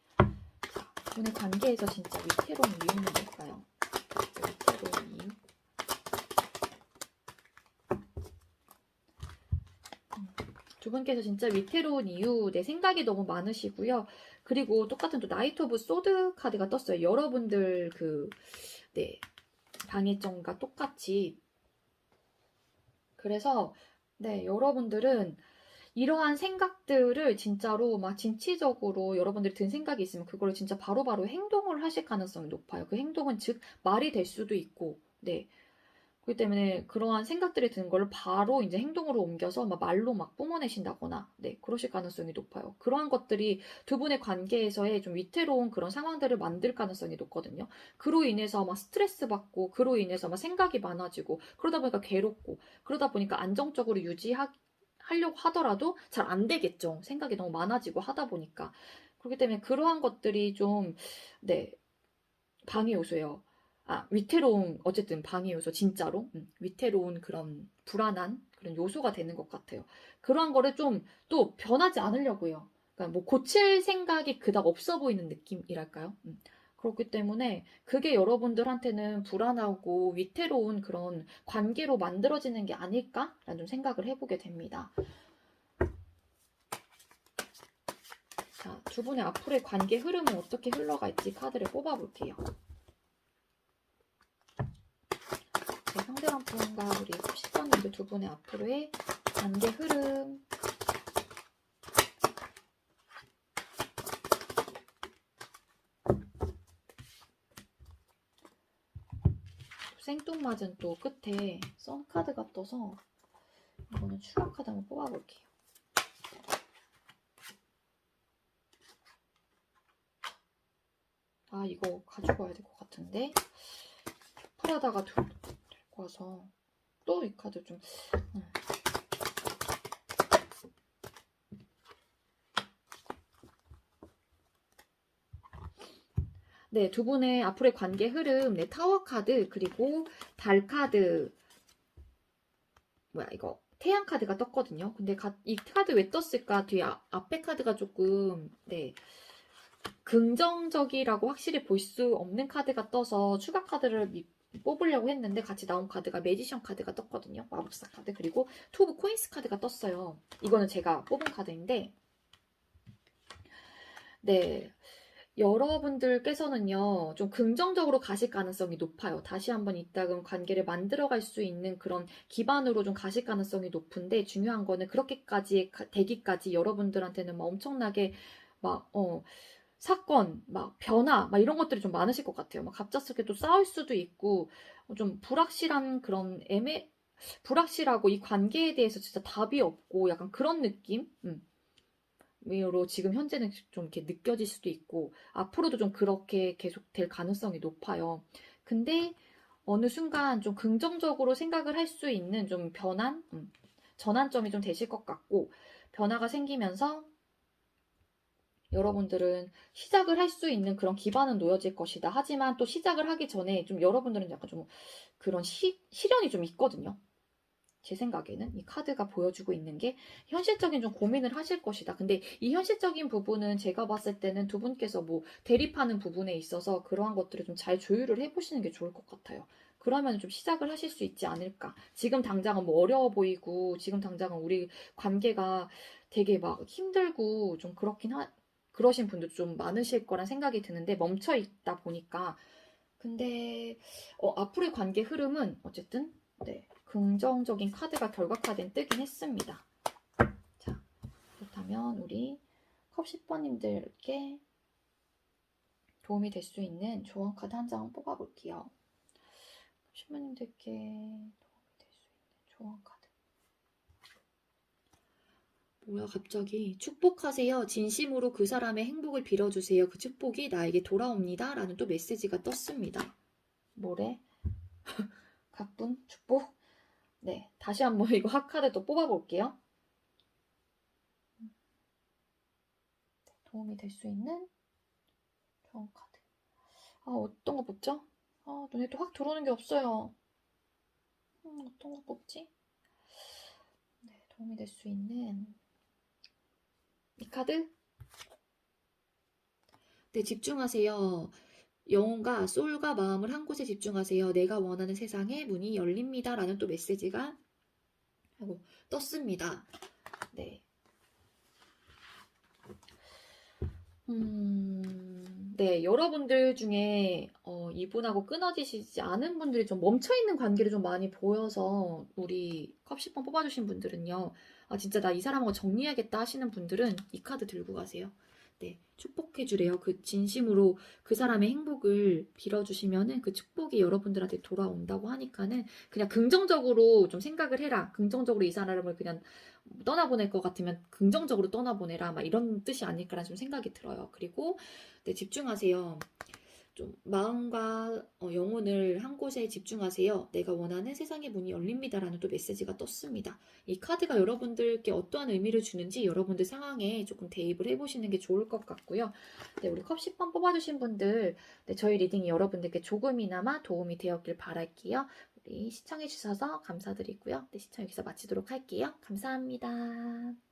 자, 두 분의 관계에서 진짜 위태로운 이유는 뭘까요? 위태로운 이유. 두 분께서 진짜 위태로운 이유, 내 생각이 너무 많으시고요. 그리고 똑같은 또 나이트 오브 소드 카드가 떴어요. 여러분들 방해점과 똑같이. 그래서, 여러분들은 이러한 생각들을 진짜로 막 진취적으로 여러분들이 든 생각이 있으면 그걸 진짜 바로바로 행동을 하실 가능성이 높아요. 그 행동은 즉 말이 될 수도 있고, 그렇기 때문에 그러한 생각들이 드는 걸 바로 이제 행동으로 옮겨서 막 말로 막 뿜어내신다거나, 그러실 가능성이 높아요. 그러한 것들이 두 분의 관계에서의 좀 위태로운 그런 상황들을 만들 가능성이 높거든요. 그로 인해서 막 스트레스 받고, 그로 인해서 막 생각이 많아지고, 그러다 보니까 괴롭고, 그러다 보니까 안정적으로 하려고 하더라도 잘 안 되겠죠. 생각이 너무 많아지고 하다 보니까. 그렇기 때문에 그러한 것들이 좀, 방해 요소예요. 위태로운, 어쨌든 방해 요소, 진짜로. 위태로운 그런 불안한 그런 요소가 되는 것 같아요. 그러한 거를 좀 또 변하지 않으려고요. 그러니까 뭐 고칠 생각이 그닥 없어 보이는 느낌이랄까요? 그렇기 때문에 그게 여러분들한테는 불안하고 위태로운 그런 관계로 만들어지는 게 아닐까라는 좀 생각을 해보게 됩니다. 자, 두 분의 앞으로의 관계 흐름은 어떻게 흘러갈지 카드를 뽑아볼게요. 상대방 분과 우리 10번님들 두 분의 앞으로의 관계 흐름. 생뚱맞은 또 끝에 썬 카드가 떠서 이거는 추가 카드 한번 뽑아볼게요. 이거 가지고 와야 될 것 같은데 풀하다가 들고 와서 또 이 카드 좀 두 분의 앞으로의 관계 흐름, 타워 카드, 그리고 달 카드, 이거 태양 카드가 떴거든요. 근데 이 카드 왜 떴을까? 뒤에 앞에 카드가 조금 긍정적이라고 확실히 볼 수 없는 카드가 떠서 추가 카드를 뽑으려고 했는데 같이 나온 카드가 매지션 카드가 떴거든요. 마법사 카드. 그리고 투 오브 코인스 카드가 떴어요. 이거는 제가 뽑은 카드인데 여러분들께서는요, 좀 긍정적으로 가실 가능성이 높아요. 다시 한번 이따금 관계를 만들어갈 수 있는 그런 기반으로 좀 가실 가능성이 높은데, 중요한 거는 그렇게까지 되기까지 여러분들한테는 막 엄청나게 사건, 변화, 이런 것들이 좀 많으실 것 같아요. 갑작스럽게 또 싸울 수도 있고, 좀 불확실한 그런 불확실하고 이 관계에 대해서 진짜 답이 없고 약간 그런 느낌? 으로 지금 현재는 좀 이렇게 느껴질 수도 있고 앞으로도 좀 그렇게 계속 될 가능성이 높아요. 근데 어느 순간 좀 긍정적으로 생각을 할 수 있는 좀 변환? 전환점이 좀 되실 것 같고 변화가 생기면서 여러분들은 시작을 할 수 있는 그런 기반은 놓여질 것이다. 하지만 또 시작을 하기 전에 좀 여러분들은 약간 좀 그런 시련이 좀 있거든요. 제 생각에는 이 카드가 보여주고 있는 게 현실적인 좀 고민을 하실 것이다. 근데 이 현실적인 부분은 제가 봤을 때는 두 분께서 뭐 대립하는 부분에 있어서 그러한 것들을 좀 잘 조율을 해보시는 게 좋을 것 같아요. 그러면 좀 시작을 하실 수 있지 않을까. 지금 당장은 뭐 어려워 보이고 지금 당장은 우리 관계가 되게 막 힘들고 좀 그러신 분들 좀 많으실 거란 생각이 드는데 멈춰 있다 보니까 근데 앞으로의 관계 흐름은 어쨌든 네, 긍정적인 카드가 결과 카드엔 뜨긴 했습니다. 자, 그렇다면 우리 컵 10번님들께 도움이 될 수 있는 조언 카드 한 장 뽑아볼게요. 10번님들께 도움이 될 수 있는 조언 카드. 뭐야 갑자기 축복하세요. 진심으로 그 사람의 행복을 빌어주세요. 그 축복이 나에게 돌아옵니다. 라는 또 메시지가 떴습니다. 뭐래? 각분 축복? 네, 다시 한번 이거 핫카드 또 뽑아볼게요. 도움이 될 수 있는 좋은 카드. 어떤 거 뽑죠? 눈에 또 확 들어오는 게 없어요. 어떤 거 뽑지? 네, 도움이 될 수 있는 이 카드? 네, 집중하세요. 영혼과 소울과 마음을 한 곳에 집중하세요. 내가 원하는 세상에 문이 열립니다. 라는 또 메시지가 떴습니다. 네. 네, 여러분들 중에 이분하고 끊어지시지 않은 분들이 좀 멈춰있는 관계를 좀 많이 보여서 우리 컵 10번 뽑아주신 분들은요. 진짜 나 이 사람하고 정리해야겠다 하시는 분들은 이 카드 들고 가세요. 네, 축복해주래요. 그 진심으로 그 사람의 행복을 빌어주시면은 그 축복이 여러분들한테 돌아온다고 하니까는 그냥 긍정적으로 좀 생각을 해라. 긍정적으로 이 사람을 그냥 떠나보낼 것 같으면 긍정적으로 떠나보내라. 막 이런 뜻이 아닐까라는 좀 생각이 들어요. 그리고 네, 집중하세요. 좀 마음과 영혼을 한 곳에 집중하세요. 내가 원하는 세상의 문이 열립니다라는 또 메시지가 떴습니다. 이 카드가 여러분들께 어떠한 의미를 주는지 여러분들 상황에 조금 대입을 해보시는 게 좋을 것 같고요. 네, 우리 컵 10번 뽑아주신 분들, 네, 저희 리딩이 여러분들께 조금이나마 도움이 되었길 바랄게요. 우리 시청해주셔서 감사드리고요. 네, 시청 여기서 마치도록 할게요. 감사합니다.